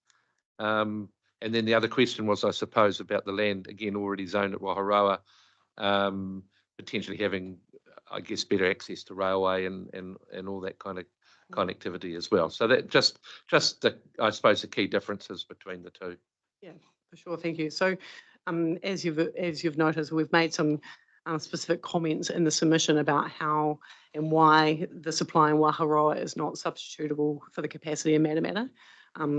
And then the other question was, I suppose, about the land, again, already zoned at Waharoa, potentially having, I guess, better access to railway and all that kind of connectivity as well. So that just the, I suppose, the key differences between the two. Yeah, for sure. Thank you. So as you've noticed, we've made some specific comments in the submission about how and why the supply in Waharoa is not substitutable for the capacity in Matamata.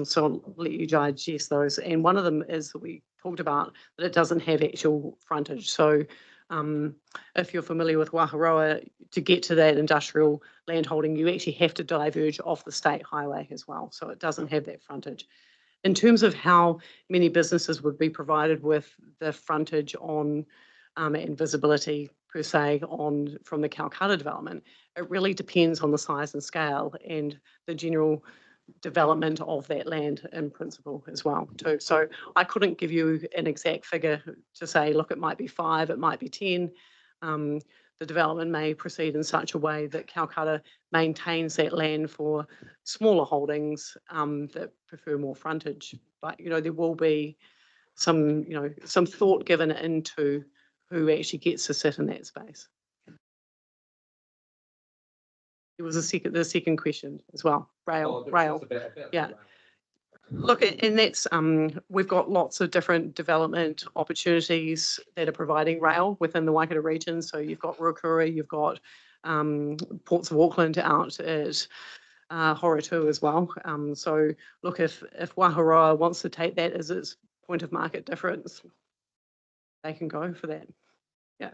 So I'll let you digest those. And one of them is that we talked about that it doesn't have actual frontage. So if you're familiar with Waharoa, to get to that industrial landholding, you actually have to diverge off the state highway as well. So it doesn't have that frontage. In terms of how many businesses would be provided with the frontage on and visibility per se from the Calcutta development, it really depends on the size and scale and the general development of that land in principle as well too. So I couldn't give you an exact figure to say, look, it might be 5, it might be 10. The development may proceed in such a way that Calcutta maintains that land for smaller holdings that prefer more frontage. But, there will be some thought given into who actually gets to sit in that space. There was the second question as well. Rail. Yeah. Look, and that's we've got lots of different development opportunities that are providing rail within the Waikato region. So you've got Ruakura, you've got Ports of Auckland out at Horotū as well. So look, if Waharoa wants to take that as its point of market difference, they can go for that. Yeah.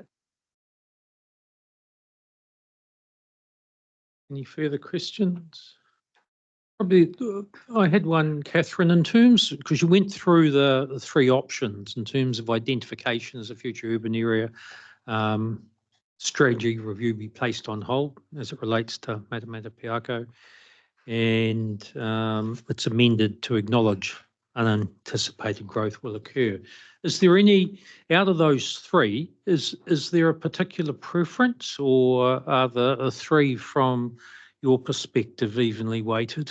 Any further questions? Probably, I had one, Catherine, in terms, because you went through the 3 options in terms of identification as a future urban area, strategy review be placed on hold as it relates to Matamata Piako, and it's amended to acknowledge unanticipated growth will occur. Is there any, out of those 3, is there a particular preference, or are the 3 from your perspective evenly weighted?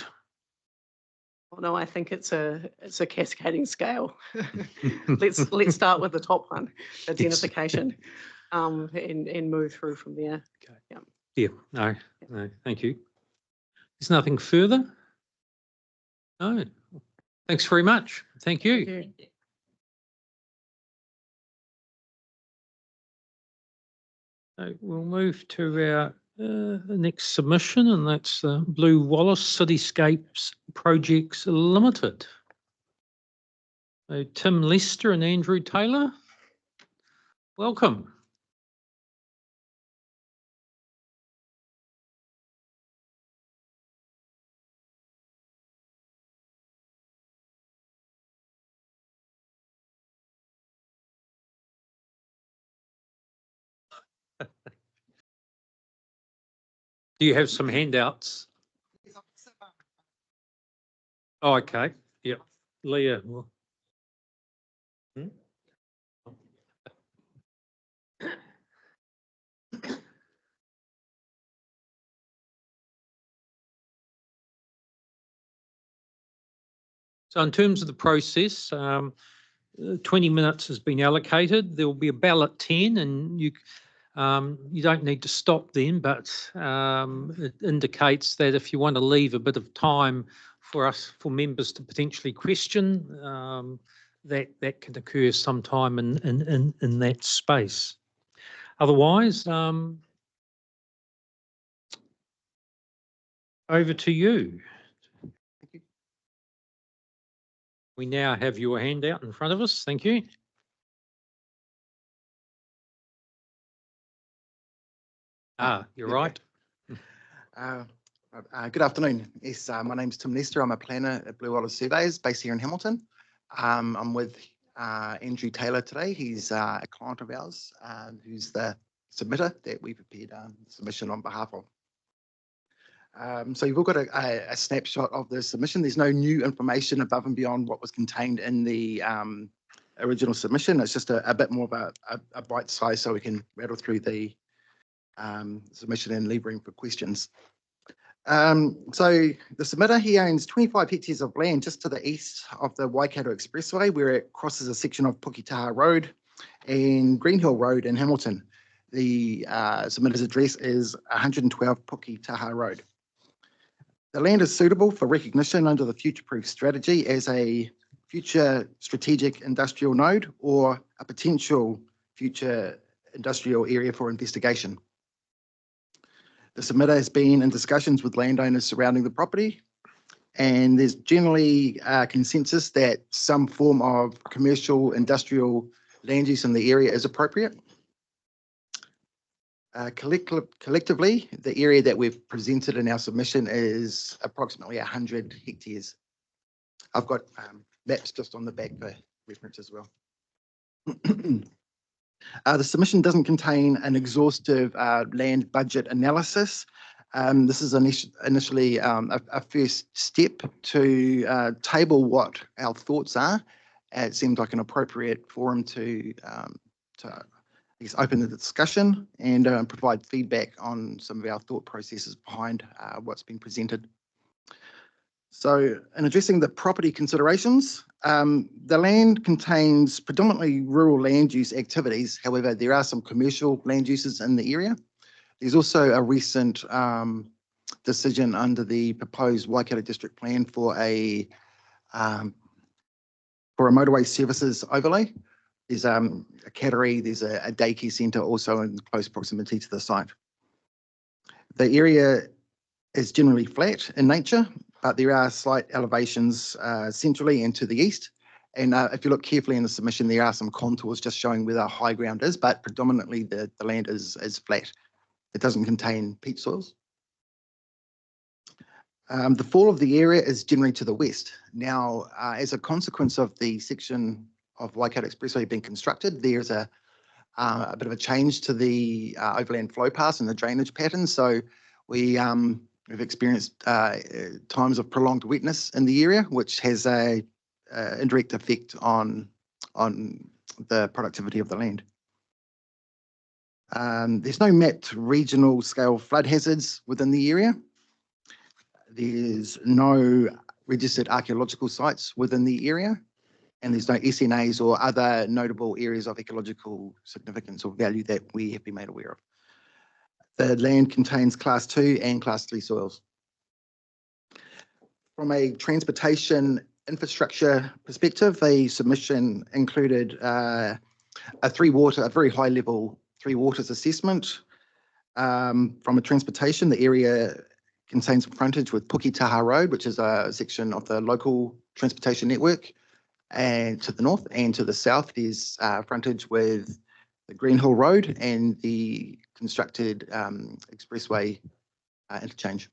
Well, no, I think it's a cascading scale. Let's start with the top one, identification, and move through from there. Okay. Yeah. Yeah. No, thank you. There's nothing further? No. Thanks very much. Thank you. Thank you. So we'll move to our next submission, and that's Blue Wallace Cityscapes Projects Limited. So Tim Lester and Andrew Taylor, welcome. Do you have some handouts? Oh, okay. Yep. Leah. So in terms of the process, 20 minutes has been allocated. There will be a bell at 10 and you don't need to stop then, but it indicates that if you want to leave a bit of time for members to potentially question, that can occur sometime in that space. Otherwise, over to you. We now have your handout in front of us. Thank you. You're right. Good afternoon. Yes, my name's Tim Lester. I'm a planner at Blue Water Surveys based here in Hamilton. I'm with Andrew Taylor today. He's a client of ours who's the submitter that we prepared submission on behalf of. So you've all got a snapshot of the submission. There's no new information above and beyond what was contained in the original submission. It's just a bit more of a bite size so we can rattle through the submission and leave room for questions. So the submitter, he owns 25 hectares of land just to the east of the Waikato Expressway, where it crosses a section of Puketaha Road and Greenhill Road in Hamilton. The submitter's address is 112 Puketaha Road. The land is suitable for recognition under the future-proof strategy as a future strategic industrial node or a potential future industrial area for investigation. The submitter has been in discussions with landowners surrounding the property, and there's generally consensus that some form of commercial industrial land use in the area is appropriate. Collectively, the area that we've presented in our submission is approximately 100 hectares. I've got maps just on the back for reference as well. The submission doesn't contain an exhaustive land budget analysis. This is initially a first step to table what our thoughts are. It seems like an appropriate forum to I guess, open the discussion and provide feedback on some of our thought processes behind what's been presented. So in addressing the property considerations, the land contains predominantly rural land use activities. However, there are some commercial land uses in the area. There's also a recent decision under the proposed Waikato District Plan for a motorway services overlay. There's a cattery, there's a daycare centre also in close proximity to the site. The area is generally flat in nature, but there are slight elevations centrally and to the east. And if you look carefully in the submission, there are some contours just showing where the high ground is, but predominantly the land is flat. It doesn't contain peat soils. The fall of the area is generally to the west. Now, as a consequence of the section of Waikato Expressway being constructed, there's a bit of a change to the overland flow paths and the drainage patterns. So we've experienced times of prolonged wetness in the area, which has a indirect effect on the productivity of the land. There's no mapped regional scale flood hazards within the area. There's no registered archaeological sites within the area, and there's no SNAs or other notable areas of ecological significance or value that we have been made aware of. The land contains Class 2 and Class 3 soils. From a transportation infrastructure perspective, the submission included a very high level three waters assessment. From a transportation, the area contains frontage with Puketaha Road, which is a section of the local transportation network, and to the north and to the south there's frontage with the Greenhill Road and the constructed expressway interchange.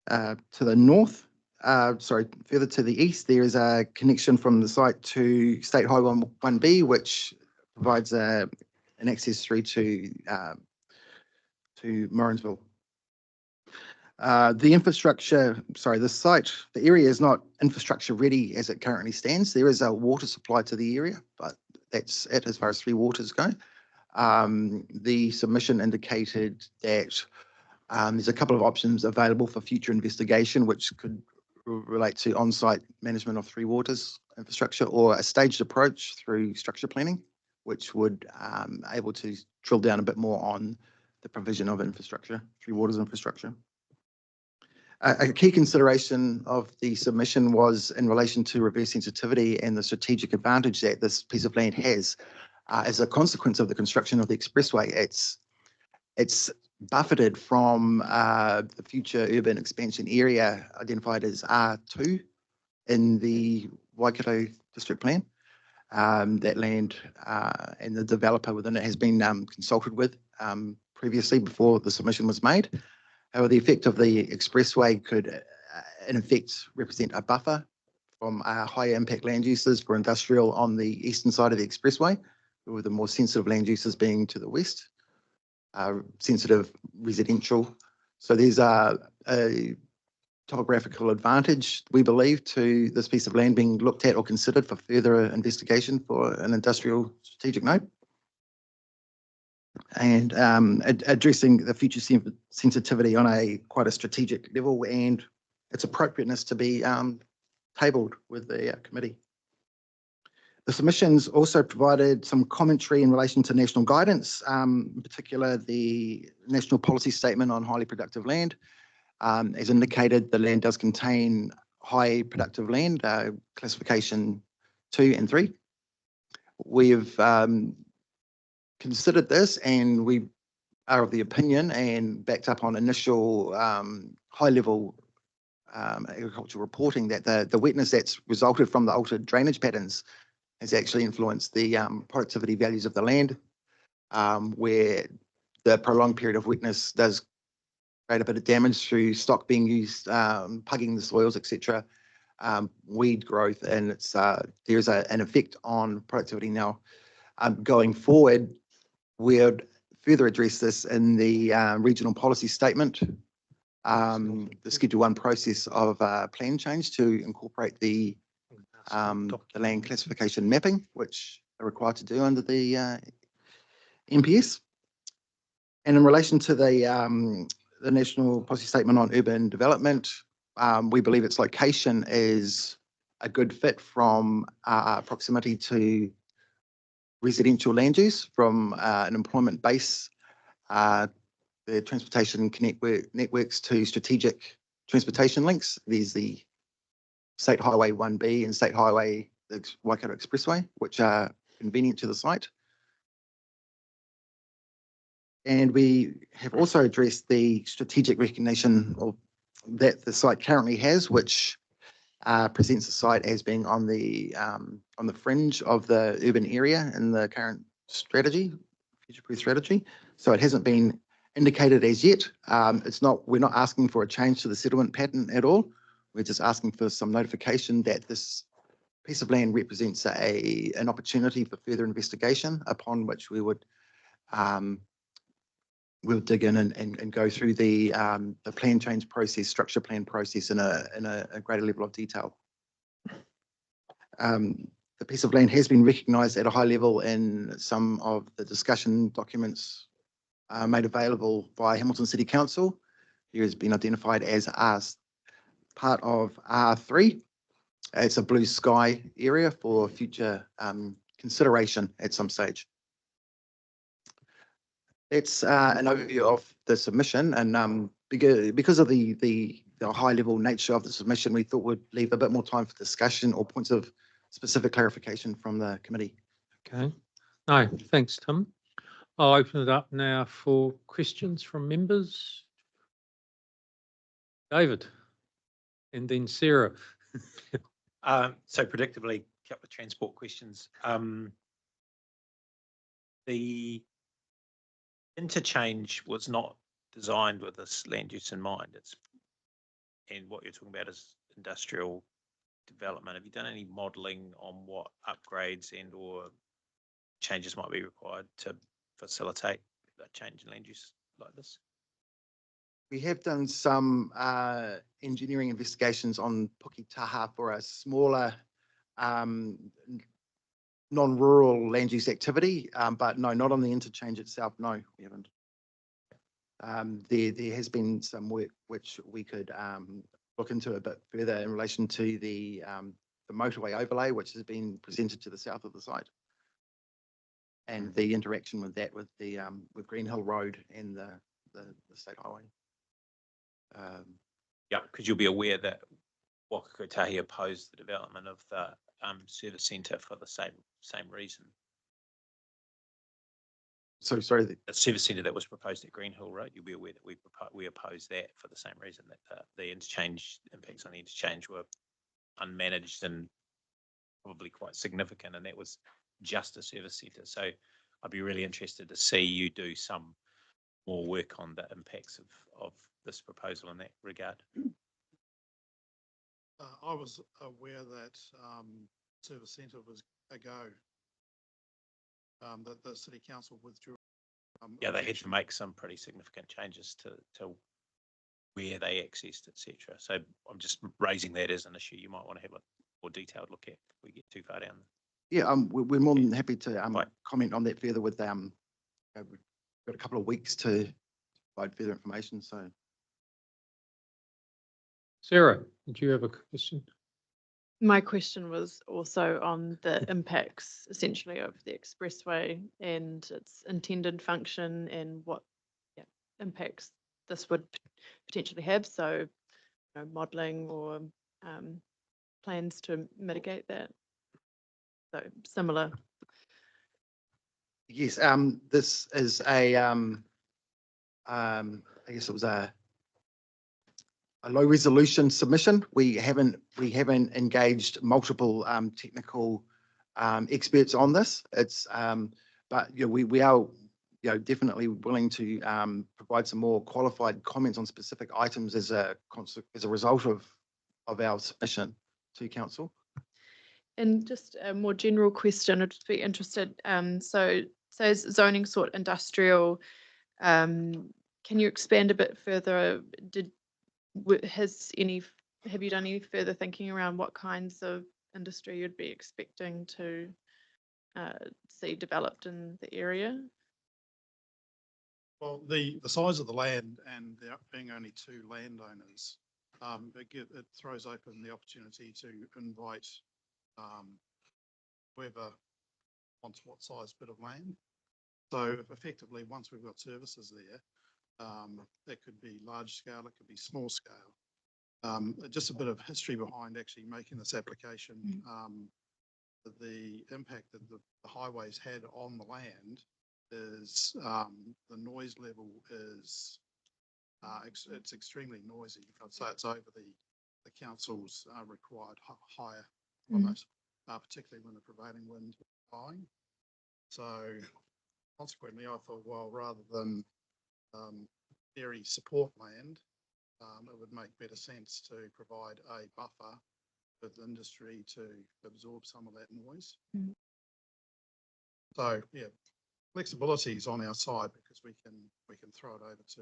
To the north, further to the east, there is a connection from the site to State Highway 1B, which provides an access through to Morrinsville. The area is not infrastructure ready as it currently stands. There is a water supply to the area, but that's it as far as three waters go. The submission indicated that there's a couple of options available for future investigation, which could relate to on-site management of three waters infrastructure or a staged approach through structure planning, which would able to drill down a bit more on the provision of infrastructure, three waters infrastructure. A key consideration of the submission was in relation to reverse sensitivity and the strategic advantage that this piece of land has as a consequence of the construction of the expressway. It's buffeted from the future urban expansion area identified as R2 in the Waikato district plan. That land and the developer within it has been consulted with previously before the submission was made. However, the effect of the expressway could in effect represent a buffer from higher impact land uses for industrial on the eastern side of the expressway, with the more sensitive land uses being to the west, sensitive residential. So there's a topographical advantage, we believe, to this piece of land being looked at or considered for further investigation for an industrial strategic node. And addressing the future sensitivity on quite a strategic level and its appropriateness to be tabled with the committee. The submissions also provided some commentary in relation to national guidance, in particular the National Policy Statement on Highly Productive Land. As indicated, the land does contain high productive land, classification 2 and 3. We have considered this, and we are of the opinion and backed up on initial high-level agricultural reporting that the wetness that's resulted from the altered drainage patterns has actually influenced the productivity values of the land, where the prolonged period of wetness does create a bit of damage through stock being used, pugging the soils, etc., weed growth, and there's an effect on productivity now. Going forward, we'll further address this in the regional policy statement, the Schedule 1 process of plan change to incorporate the land classification mapping, which are required to do under the NPS. And in relation to the National Policy Statement on Urban Development, we believe its location is a good fit from proximity to residential land use, from an employment base, the transportation networks to strategic transportation links. There's the State Highway 1B and State Highway, the Waikato Expressway, which are convenient to the site. And we have also addressed the strategic recognition that the site currently has, which presents the site as being on the fringe of the urban area in the current strategy, future-proof strategy. So it hasn't been indicated as yet. We're not asking for a change to the settlement pattern at all. We're just asking for some notification that this piece of land represents an opportunity for further investigation, upon which we would we'll dig in and go through the plan change process, structure plan process in a greater level of detail. The piece of land has been recognised at a high level in some of the discussion documents made available by Hamilton City Council. It has been identified as part of R3. It's a blue sky area for future consideration at some stage. It's an overview of the submission, and because of the high level nature of the submission, we thought we'd leave a bit more time for discussion or points of specific clarification from the committee. Okay. No, thanks, Tim. I'll open it up now for questions from members. David, and then Sarah. So predictably, a couple of transport questions. The interchange was not designed with this land use in mind. And what you're talking about is industrial development. Have you done any modelling on what upgrades and or changes might be required to facilitate a change in land use like this? We have done some engineering investigations on Puketaha for a smaller non-rural land use activity, but no, not on the interchange itself. No, we haven't. There has been some work which we could look into a bit further in relation to the motorway overlay, which has been presented to the south of the site. And the interaction with that with the with Green Hill Road and the state highway. Yeah, because you'll be aware that Waka Kotahi opposed the development of the service centre for the same reason. So sorry, The service centre that was proposed at Green Hill Road, you'll be aware that we opposed that for the same reason, that the interchange impacts on the interchange were unmanaged and probably quite significant, and that was just a service centre. So I'd be really interested to see you do some more work on the impacts of this proposal in that regard. I was aware that service centre was a go. That the city council withdrew. Yeah, they had to make some pretty significant changes to where they accessed, etc. So I'm just raising that as an issue you might want to have a more detailed look at if we get too far down. yeah, we're more than happy to Right. comment on that further with we've got a couple of weeks to provide further information. So Sarah, did you have a question? My question was also on the impacts essentially of the expressway and its intended function and what impacts this would potentially have. So, modelling or plans to mitigate that. So similar. yes, this is a I guess it was a low resolution submission. We haven't engaged multiple technical experts on this. It's but we are definitely willing to provide some more qualified comments on specific items as a result of our submission to council. And just a more general question, I'd just be interested. So says zoning sought industrial. Can you expand a bit further? Have you done any further thinking around what kinds of industry you'd be expecting to see developed in the area? Well, the size of the land and there being only 2 landowners, it throws open the opportunity to invite whoever wants what size bit of land. So effectively, once we've got services there, that could be large scale, it could be small scale. Just a bit of history behind actually making this application. The impact that the highways had on the land is the noise level is it's extremely noisy. I'd say it's over the council's required higher limit, particularly when the prevailing wind is blowing. So consequently, I thought, well, rather than dairy support land, it would make better sense to provide a buffer with industry to absorb some of that noise. So yeah, flexibility is on our side because we can throw it over to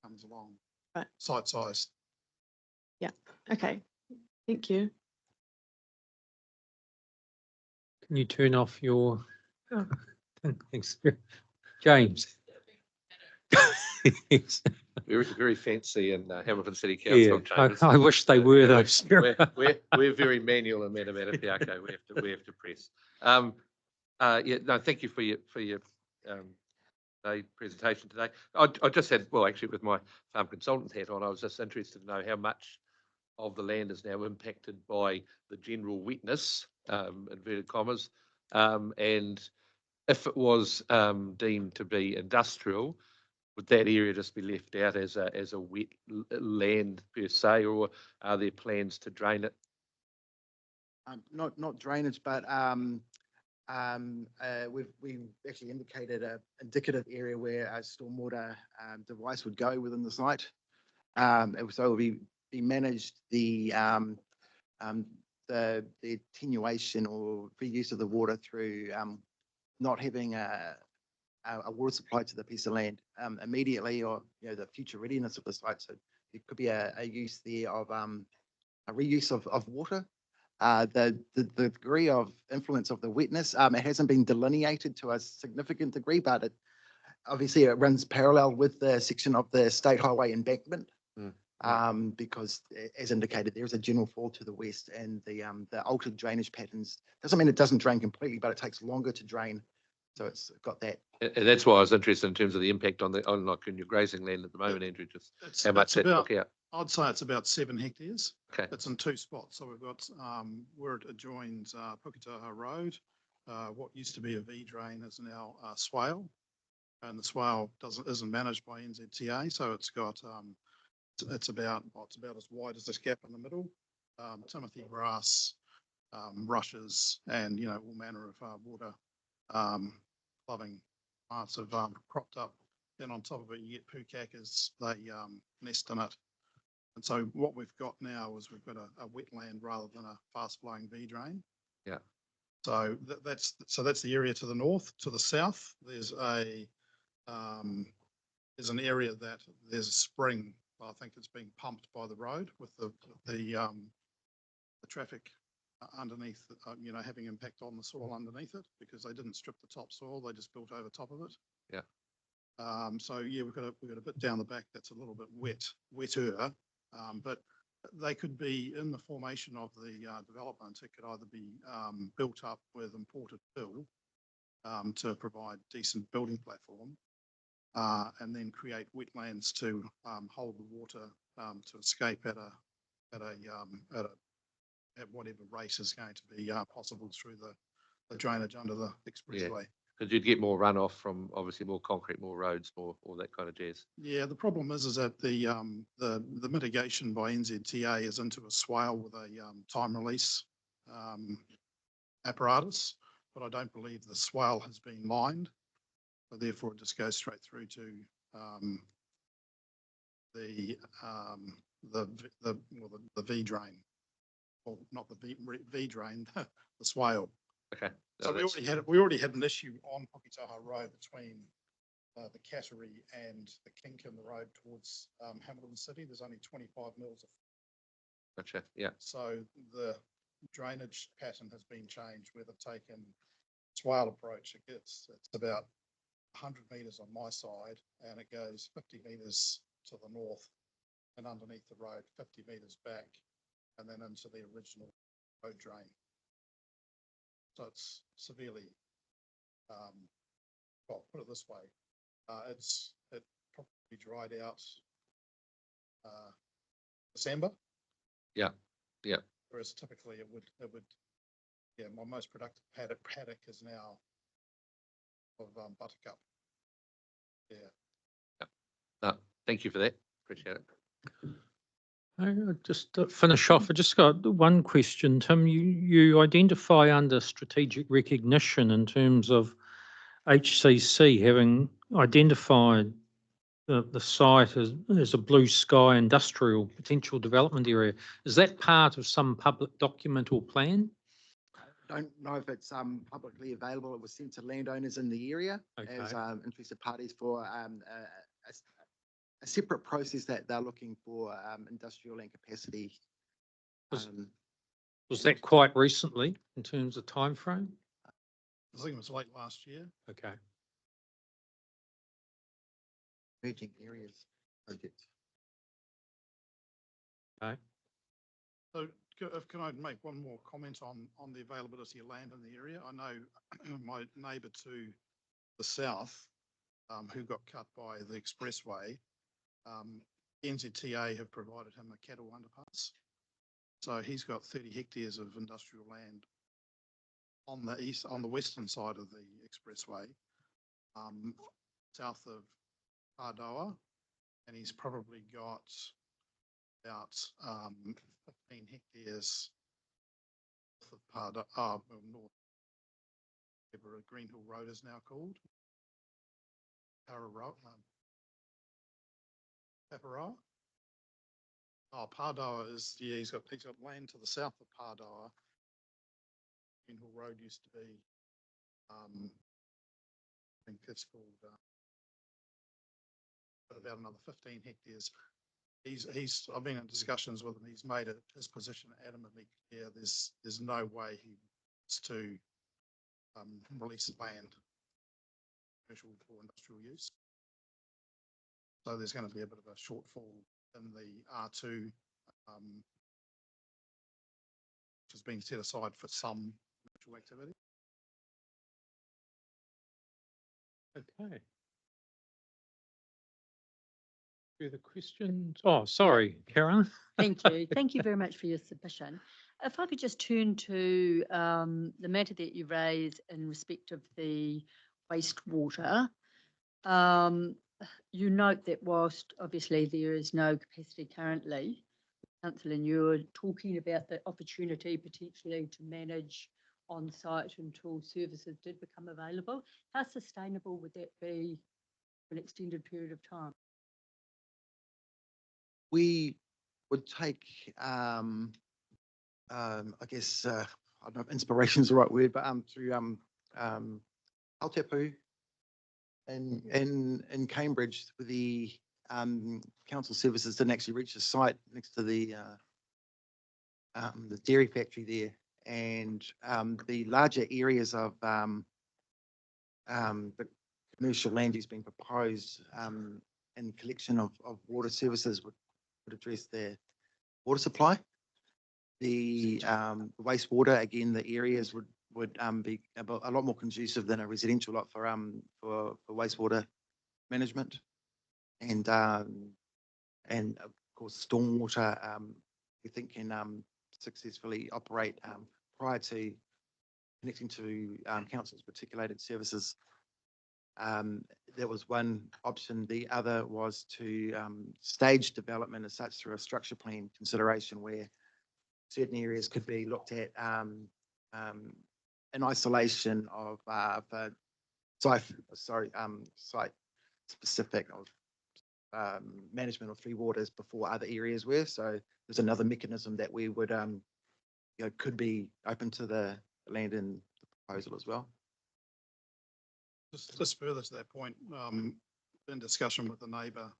comes along. Right. Site size. Yeah. Okay. Thank you. Can you turn off your? Oh. Thanks, James. Very, very fancy in Hamilton City Yeah, Council chambers. I wish they were though. We're very manual in Manawatu. We have to press. Yeah, no, thank you for your presentation today. I just had, well, actually with my farm consultant hat on, I was just interested to know how much of the land is now impacted by the general wetness, inverted commas, and if it was deemed to be industrial, would that area just be left out as a wet land per se, or are there plans to drain it? Not drainage, but we've actually indicated an indicative area where a stormwater device would go within the site. So it will be managed the attenuation or reuse of the water through not having a water supply to the piece of land immediately, or the future readiness of the site. So it could be a use there of a reuse of water. The degree of influence of the wetness, it hasn't been delineated to a significant degree, but obviously it runs parallel with the section of the state highway embankment. because as indicated, there is a general fall to the west, and the altered drainage patterns doesn't mean it doesn't drain completely, but it takes longer to drain. So it's got that. And that's why I was interested in terms of the impact on like in your grazing land at the moment, Andrew, just how much that took out. I'd say it's about 7 hectares. Okay. It's in 2 spots. So we've got where it adjoins Puketaha Road. What used to be a V drain is now a swale, and the swale isn't managed by NZTA. So it's got it's about as wide as this gap in the middle. Timothy grass, rushes, and all manner of water loving plants have cropped up. Then on top of it, you get pukakas. They nest in it. And so what we've got now is we've got a wetland rather than a fast-flowing V drain. Yeah. So that's the area to the north. To the south, there's an area that there's a spring. I think it's being pumped by the road with the traffic underneath, having impact on the soil underneath it because they didn't strip the topsoil. They just built over top of it. Yeah. So yeah, we've got a bit down the back that's a little bit wetter. But they could be in the formation of the development. It could either be built up with imported fill to provide decent building platform, and then create wetlands to hold the water to escape at whatever rate is going to be possible through the drainage under the expressway. Because you'd get more runoff from obviously more concrete, more roads, more all that kind of jazz. Yeah, the problem is that the mitigation by NZTA is into a swale with a time release apparatus, but I don't believe the swale has been lined, so therefore it just goes straight through to the V drain, or not the V drain, the swale. Okay. So we already had an issue on Puketaha Road between the Cattery and the kink in the road towards Hamilton City. There's only 25 mils of. Gotcha. Yeah. So the drainage pattern has been changed where they've taken swale approach. It's about 100 metres on my side, and it goes 50 metres to the north and underneath the road, 50 metres back, and then into the original road drain. So it's severely, well, put it this way, it probably dried out December. Yeah, yeah. Whereas typically it would, yeah, my most productive paddock is now of buttercup. Yeah. No, thank you for that. Appreciate it. Just to finish off, I just got one question, Tim. You identify under strategic recognition in terms of HCC having identified the site as a blue sky industrial potential development area. Is that part of some public document or plan? I don't know if it's publicly available. It was sent to landowners in the area as interested parties for a separate process that they're looking for industrial land capacity. Was that quite recently in terms of time frame? I think it was late last year. Okay. Emerging areas project. Okay. So can I make one more comment on the availability of land in the area? I know my neighbour to the south, who got cut by the expressway, NZTA have provided him a cattle underpass. So he's got 30 hectares of industrial land on the western side of the expressway, south of Pardoa, and he's probably got about 15 hectares north of Pardoa, north, whatever Green Hill Road is now called. Paparoa. Oh, Pardoa is, yeah, he's got land to the south of Pardoa. Green Hill Road used to be, I think it's called, about another 15 hectares. I've been in discussions with him. He's made his position adamantly clear. There's no way he wants to release land commercial for industrial use. So there's going to be a bit of a shortfall in the R2, which has been set aside for some commercial activity. Okay. Further questions? Oh, sorry, Karen. Thank you. Thank you very much for your submission. If I could just turn to the matter that you raised in respect of the wastewater. You note that whilst obviously there is no capacity currently, Councillor, and you're talking about the opportunity potentially to manage on site until services did become available. How sustainable would that be for an extended period of time? We would take, I guess, I don't know if inspiration is the right word, but through Aotearoa in Cambridge, with the council services didn't actually reach the site next to the dairy factory there, and the larger areas of the commercial land use being proposed and collection of water services would address their water supply. The wastewater, again, the areas would be a lot more conducive than a residential lot for wastewater management, and of course stormwater we think can successfully operate prior to connecting to council's particulated services. That was one option. The other was to stage development as such through a structure plan consideration, where certain areas could be looked at in isolation of site specific of management of three waters before other areas were. So there's another mechanism that we would could be open to the land in the proposal as well. Just further to that point, in discussion with the neighbour,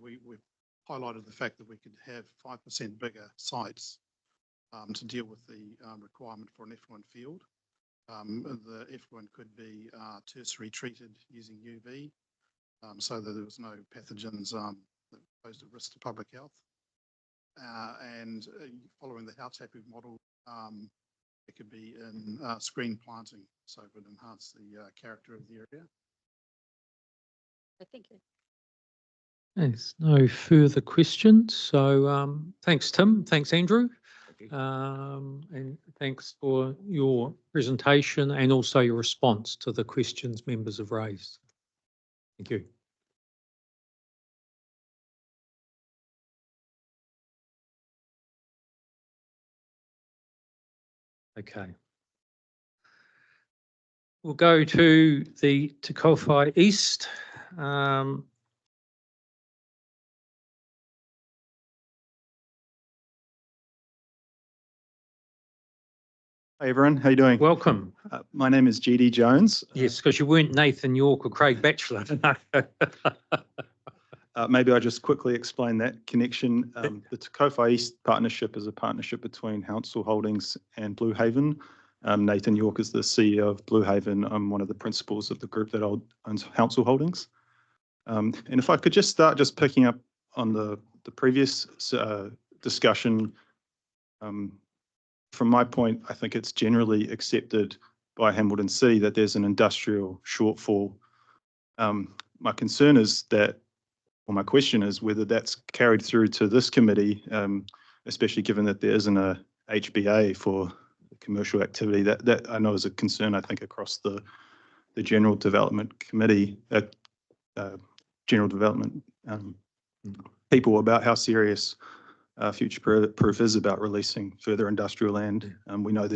we've highlighted the fact that we could have 5% bigger sites to deal with the requirement for an effluent field. The effluent could be tertiary treated using UV, so that there was no pathogens that posed a risk to public health. And following the Hautapu model, it could be in screen planting, so it would enhance the character of the area. Thank you. There's no further questions. So thanks, Tim. Thanks, Andrew. Thank you. And thanks for your presentation and also your response to the questions members have raised. Thank you. Okay. We'll go to the Te Kowhai East. Hey everyone, how you doing? Welcome. My name is GD Jones. Yes, because you weren't Nathan York or Craig Batchelor. Maybe I just quickly explain that connection. The Te Kowhai East partnership is a partnership between Council Holdings and Blue Haven. Nathan York is the CEO of Blue Haven. I'm one of the principals of the group that owns Council Holdings. And if I could just start just picking up on the previous discussion. From my point, I think it's generally accepted by Hamilton City that there's an industrial shortfall. My concern is that, or my question is whether that's carried through to this committee, especially given that there isn't a HBA for commercial activity. That I know is a concern, I think, across the General Development Committee, General Development people, about how serious future-proof is about releasing further industrial land. We know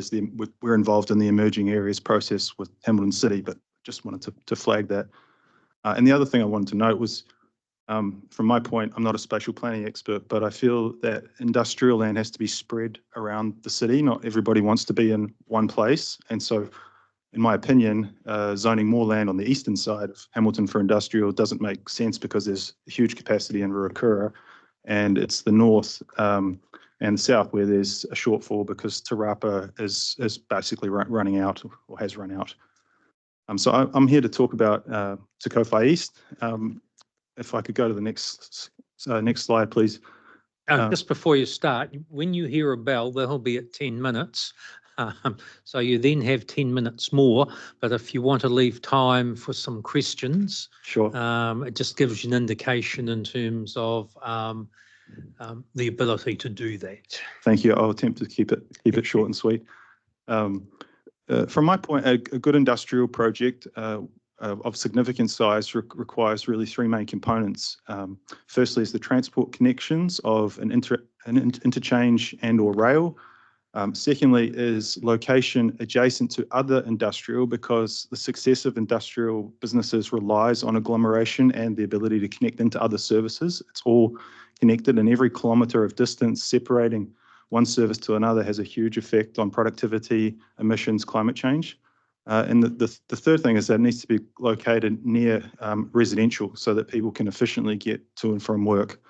we're involved in the emerging areas process with Hamilton City, but just wanted to flag that. And the other thing I wanted to note was, from my point, I'm not a spatial planning expert, but I feel that industrial land has to be spread around the city. Not everybody wants to be in one place. And so, in my opinion, zoning more land on the eastern side of Hamilton for industrial doesn't make sense because there's huge capacity in Ruakura. And it's the north and south where there's a shortfall because Te Rapa is basically running out or has run out. So I'm here to talk about Te Kowhai East. If I could go to the next slide, please. Just before you start, when you hear a bell, they'll be at 10 minutes. So you then have 10 minutes more, but if you want to leave time for some questions, Sure. it just gives you an indication in terms of the ability to do that. Thank you. I'll attempt to keep it short and sweet. From my point, a good industrial project of significant size requires really three main components. Firstly is the transport connections of an interchange and or rail. Secondly is location adjacent to other industrial, because the success of industrial businesses relies on agglomeration and the ability to connect into other services. It's all connected, and every kilometre of distance separating one service to another has a huge effect on productivity, emissions, climate change. And the third thing is that it needs to be located near residential so that people can efficiently get to and from work.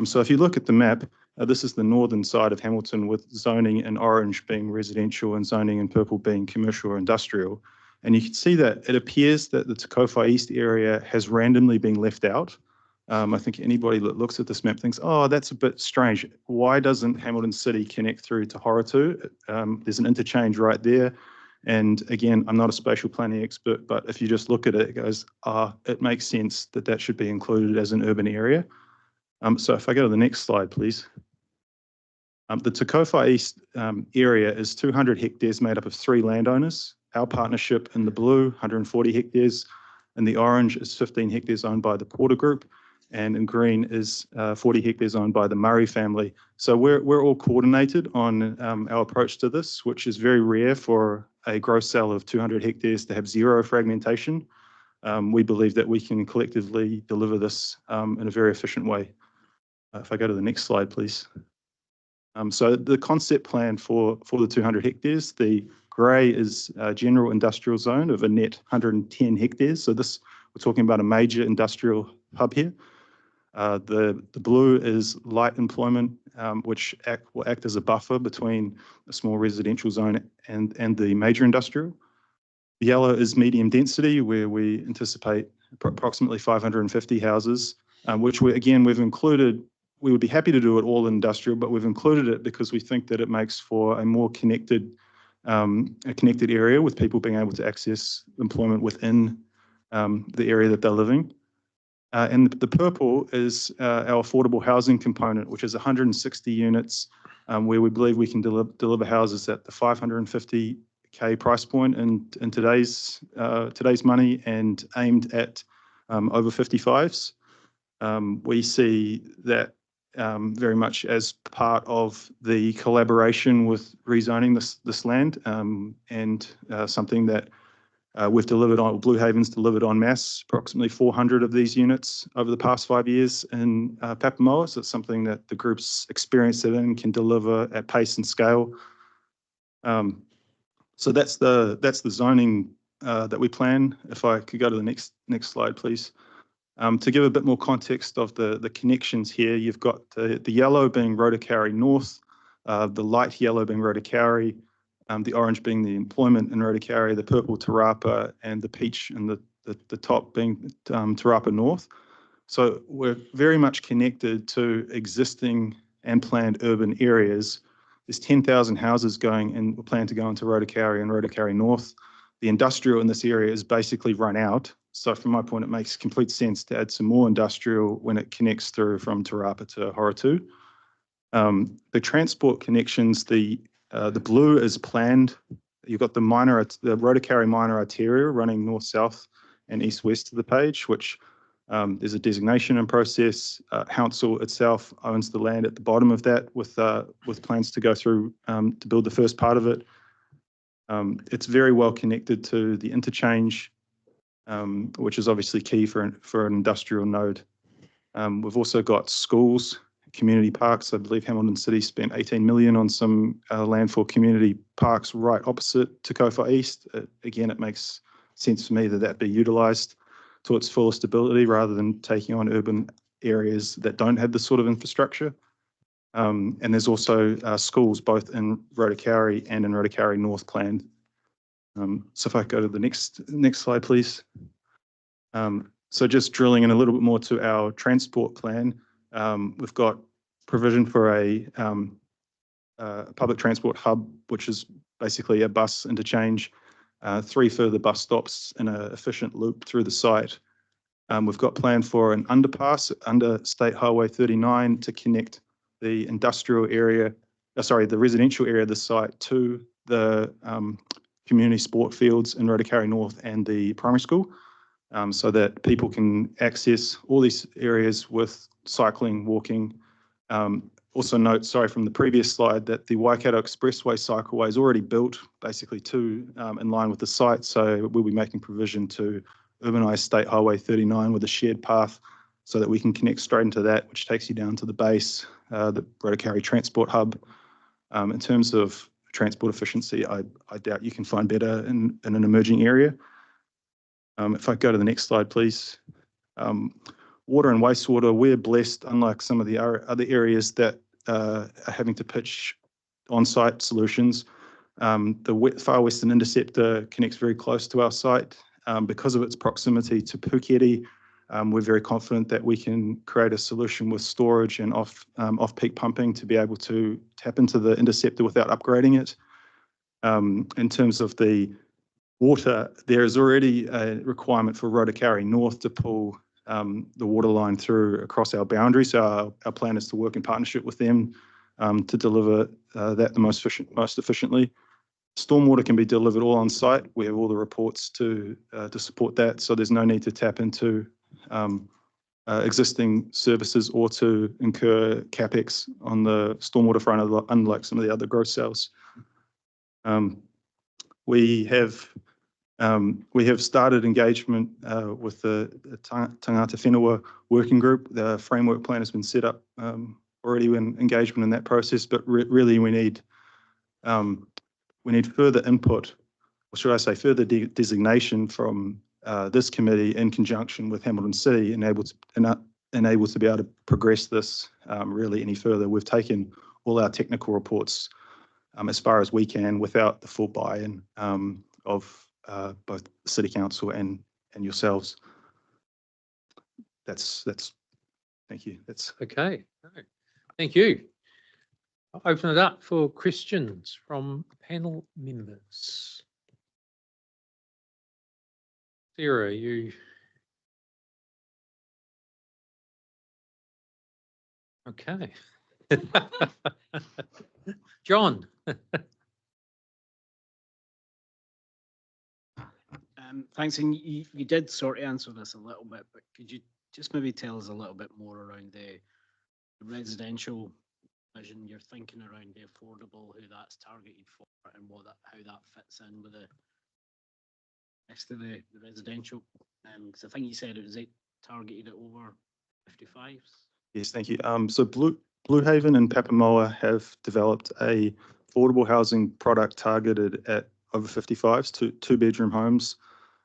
So if you look at the map, this is the northern side of Hamilton, with zoning in orange being residential and zoning in purple being commercial or industrial. And you can see that it appears that the Te Kowhai East area has randomly been left out. I think anybody that looks at this map thinks, oh, that's a bit strange. Why doesn't Hamilton City connect through to Horatu? There's an interchange right there. And again, I'm not a spatial planning expert, but if you just look at it, it goes, it makes sense that that should be included as an urban area. So if I go to the next slide, please. The Te Kowhai East area is 200 hectares made up of 3 landowners. Our partnership in the blue, 140 hectares. In the orange is 15 hectares owned by the Porter Group. And in green is 40 hectares owned by the Murray family. So we're all coordinated on our approach to this, which is very rare for a gross sale of 200 hectares to have 0 fragmentation. We believe that we can collectively deliver this in a very efficient way. If I go to the next slide, please. So the concept plan for the 200 hectares, the grey is a general industrial zone of a net 110 hectares. So this, we're talking about a major industrial hub here. The blue is light employment, which will act as a buffer between a small residential zone and the major industrial. The yellow is medium density, where we anticipate approximately 550 houses, which we've included. We would be happy to do it all industrial, but we've included it because we think that it makes for a more connected area, with people being able to access employment within the area that they're living. And the purple is our affordable housing component, which is 160 units, where we believe we can deliver houses at the 550K price point in today's money, and aimed at over 55s. We see that very much as part of the collaboration with rezoning this land, and something that we've delivered on. Blue Haven's delivered en masse, approximately 400 of these units over the past 5 years in Papamoa. So it's something that the group's experienced it in, can deliver at pace and scale. So that's the zoning that we plan. If I could go to the next slide, please. To give a bit more context of the connections here, you've got the yellow being Rotokauri North, the light yellow being Rotokauri, the orange being the employment in Rotokauri, the purple Te Rapa, and the peach and the top being Te Rapa North. So we're very much connected to existing and planned urban areas. There's 10,000 houses going, and we plan to go into Rotokauri and Rotokauri North. The industrial in this area is basically run out. So from my point, it makes complete sense to add some more industrial when it connects through from Te Rapa to Horatu. The transport connections, the blue is planned. You've got the Rotokauri minor arteria running north-south and east-west of the page, which there's a designation in process. Council itself owns the land at the bottom of that, with plans to go through to build the first part of it. It's very well connected to the interchange, which is obviously key for an industrial node. We've also got schools, community parks. I believe Hamilton City spent 18 million on some land for community parks right opposite Te Kowhai East. Again, it makes sense for me that be utilised to its fullest ability, rather than taking on urban areas that don't have this sort of infrastructure. And there's also schools both in Rotokauri and in Rotokauri North planned. So if I go to the next slide, please. So just drilling in a little bit more to our transport plan, we've got provision for a public transport hub, which is basically a bus interchange, 3 further bus stops in an efficient loop through the site. We've got planned for an underpass under State Highway 39 to connect the industrial area, the residential area of the site to the community sport fields in Rotokauri North and the primary school, so that people can access all these areas with cycling, walking. Also note, sorry, from the previous slide, that the Waikato Expressway cycleway is already built basically in line with the site. So we'll be making provision to urbanise State Highway 39 with a shared path so that we can connect straight into that, which takes you down to the base, the Rotokauri Transport Hub. In terms of transport efficiency, I doubt you can find better in an emerging area. If I go to the next slide, please. Water and wastewater, we're blessed, unlike some of the other areas that are having to pitch on-site solutions. The Far Western Interceptor connects very close to our site. Because of its proximity to Puketi, we're very confident that we can create a solution with storage and off-peak pumping to be able to tap into the interceptor without upgrading it. In terms of the water, there is already a requirement for Rotokauri North to pull the water line through across our boundary. So our plan is to work in partnership with them to deliver that the most efficiently. Stormwater can be delivered all on site. We have all the reports to support that. So there's no need to tap into existing services or to incur capex on the stormwater front, unlike some of the other growth cells. We have started engagement with the Tangata Whenua working group. The framework plan has been set up already in engagement in that process, but really we need further input, or should I say further designation from this committee in conjunction with Hamilton City and able to be able to progress this really any further. We've taken all our technical reports as far as we can without the full buy-in of both the City Council and yourselves. That's thank you. That's Okay. Thank you. I'll open it up for questions from panel members. Sarah, you. Okay. John. Thanks, and you did sort of answer this a little bit, but could you just maybe tell us a little bit more around the residential vision you're thinking around the affordable, who that's targeted for, and how that fits in with the rest of the residential? Because I think you said it was targeted at over 55s. Yes, thank you. So Blue Haven and Papamoa have developed a affordable housing product targeted at over 55s, two-bedroom homes.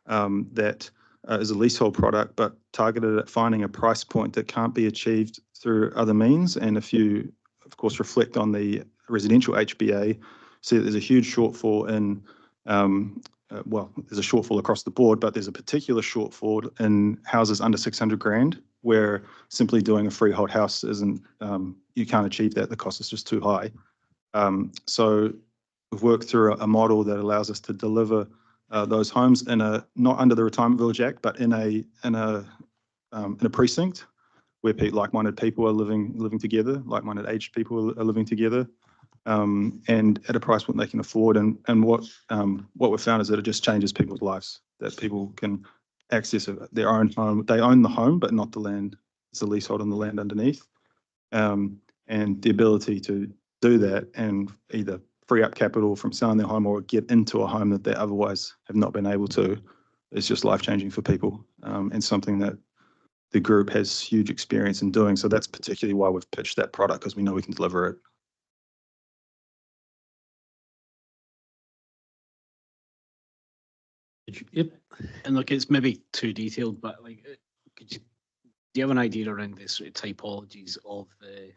That is a leasehold product, but targeted at finding a price point that can't be achieved through other means. And if you, of course, reflect on the residential HBA, see that there's a huge shortfall in, there's a shortfall across the board, but there's a particular shortfall in houses under 600 grand, where simply doing a freehold house isn't, you can't achieve that. The cost is just too high. So we've worked through a model that allows us to deliver those homes in not under the Retirement Village Act, but in a precinct where like-minded people are living together, like-minded aged people are living together, and at a price point they can afford. And what we've found is that it just changes people's lives, that people can access their own home. They own the home, but not the land. It's a leasehold on the land underneath. And the ability to do that and either free up capital from selling their home or get into a home that they otherwise have not been able to is just life-changing for people, and something that the group has huge experience in doing. So that's particularly why we've pitched that product, because we know we can deliver it. Yep. And look, it's maybe too detailed, but do you have an idea around the sort of typologies of the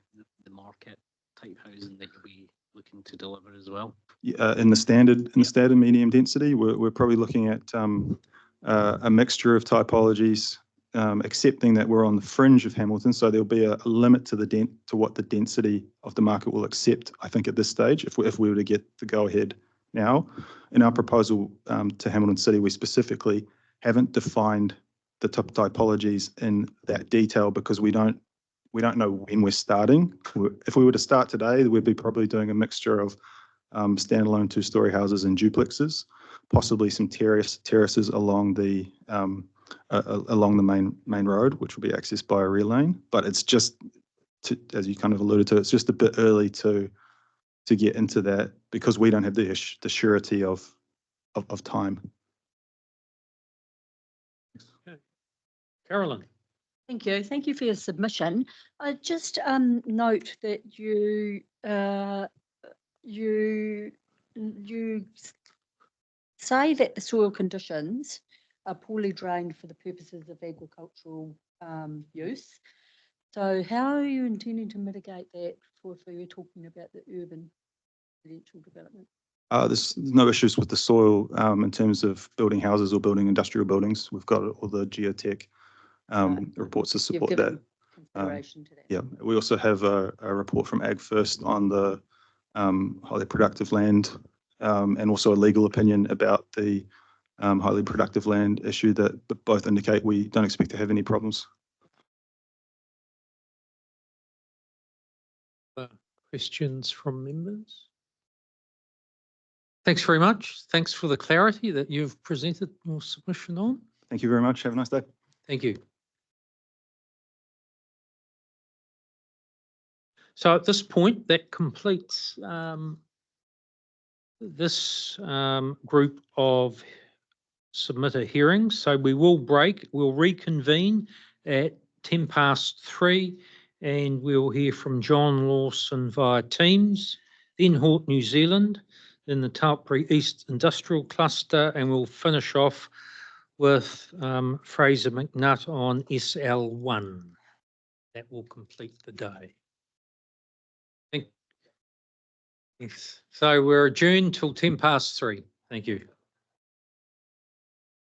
market type housing that you'll be looking to deliver as well? In the standard medium density, we're probably looking at a mixture of typologies accepting that we're on the fringe of Hamilton, so there'll be a limit to to what the density of the market will accept, I think, at this stage, if we were to get the go-ahead now. In our proposal to Hamilton City, we specifically haven't defined the typologies in that detail because we don't know when we're starting. If we were to start today, we'd be probably doing a mixture of standalone two-story houses and duplexes, possibly some terraces along the main road, which will be accessed by a rear lane. But it's just, as you kind of alluded to, it's just a bit early to get into that because we don't have the surety of time. Carolyn. Thank you. Thank you for your submission. I just note that you say that the soil conditions are poorly drained for the purposes of agricultural use. So how are you intending to mitigate that if we were talking about the urban residential development? There's no issues with the soil in terms of building houses or building industrial buildings. We've got all the geotech reports to support that. Consideration to that. Yeah, we also have a report from Ag First on the highly productive land and also a legal opinion about the highly productive land issue that both indicate we don't expect to have any problems. Questions from members? Thanks very much. Thanks for the clarity that you've presented your submission on. Thank you very much. Have a nice day. Thank you. So at this point, that completes this group of submitter hearings. So we will break, we'll reconvene at 3:10 and we'll hear from John Lawson via Teams, then Hort New Zealand, then the Taupri East Industrial Cluster, and we'll finish off with Fraser McNutt on SL1. That will complete the day. Yes. So we're adjourned till 3:10. Thank you.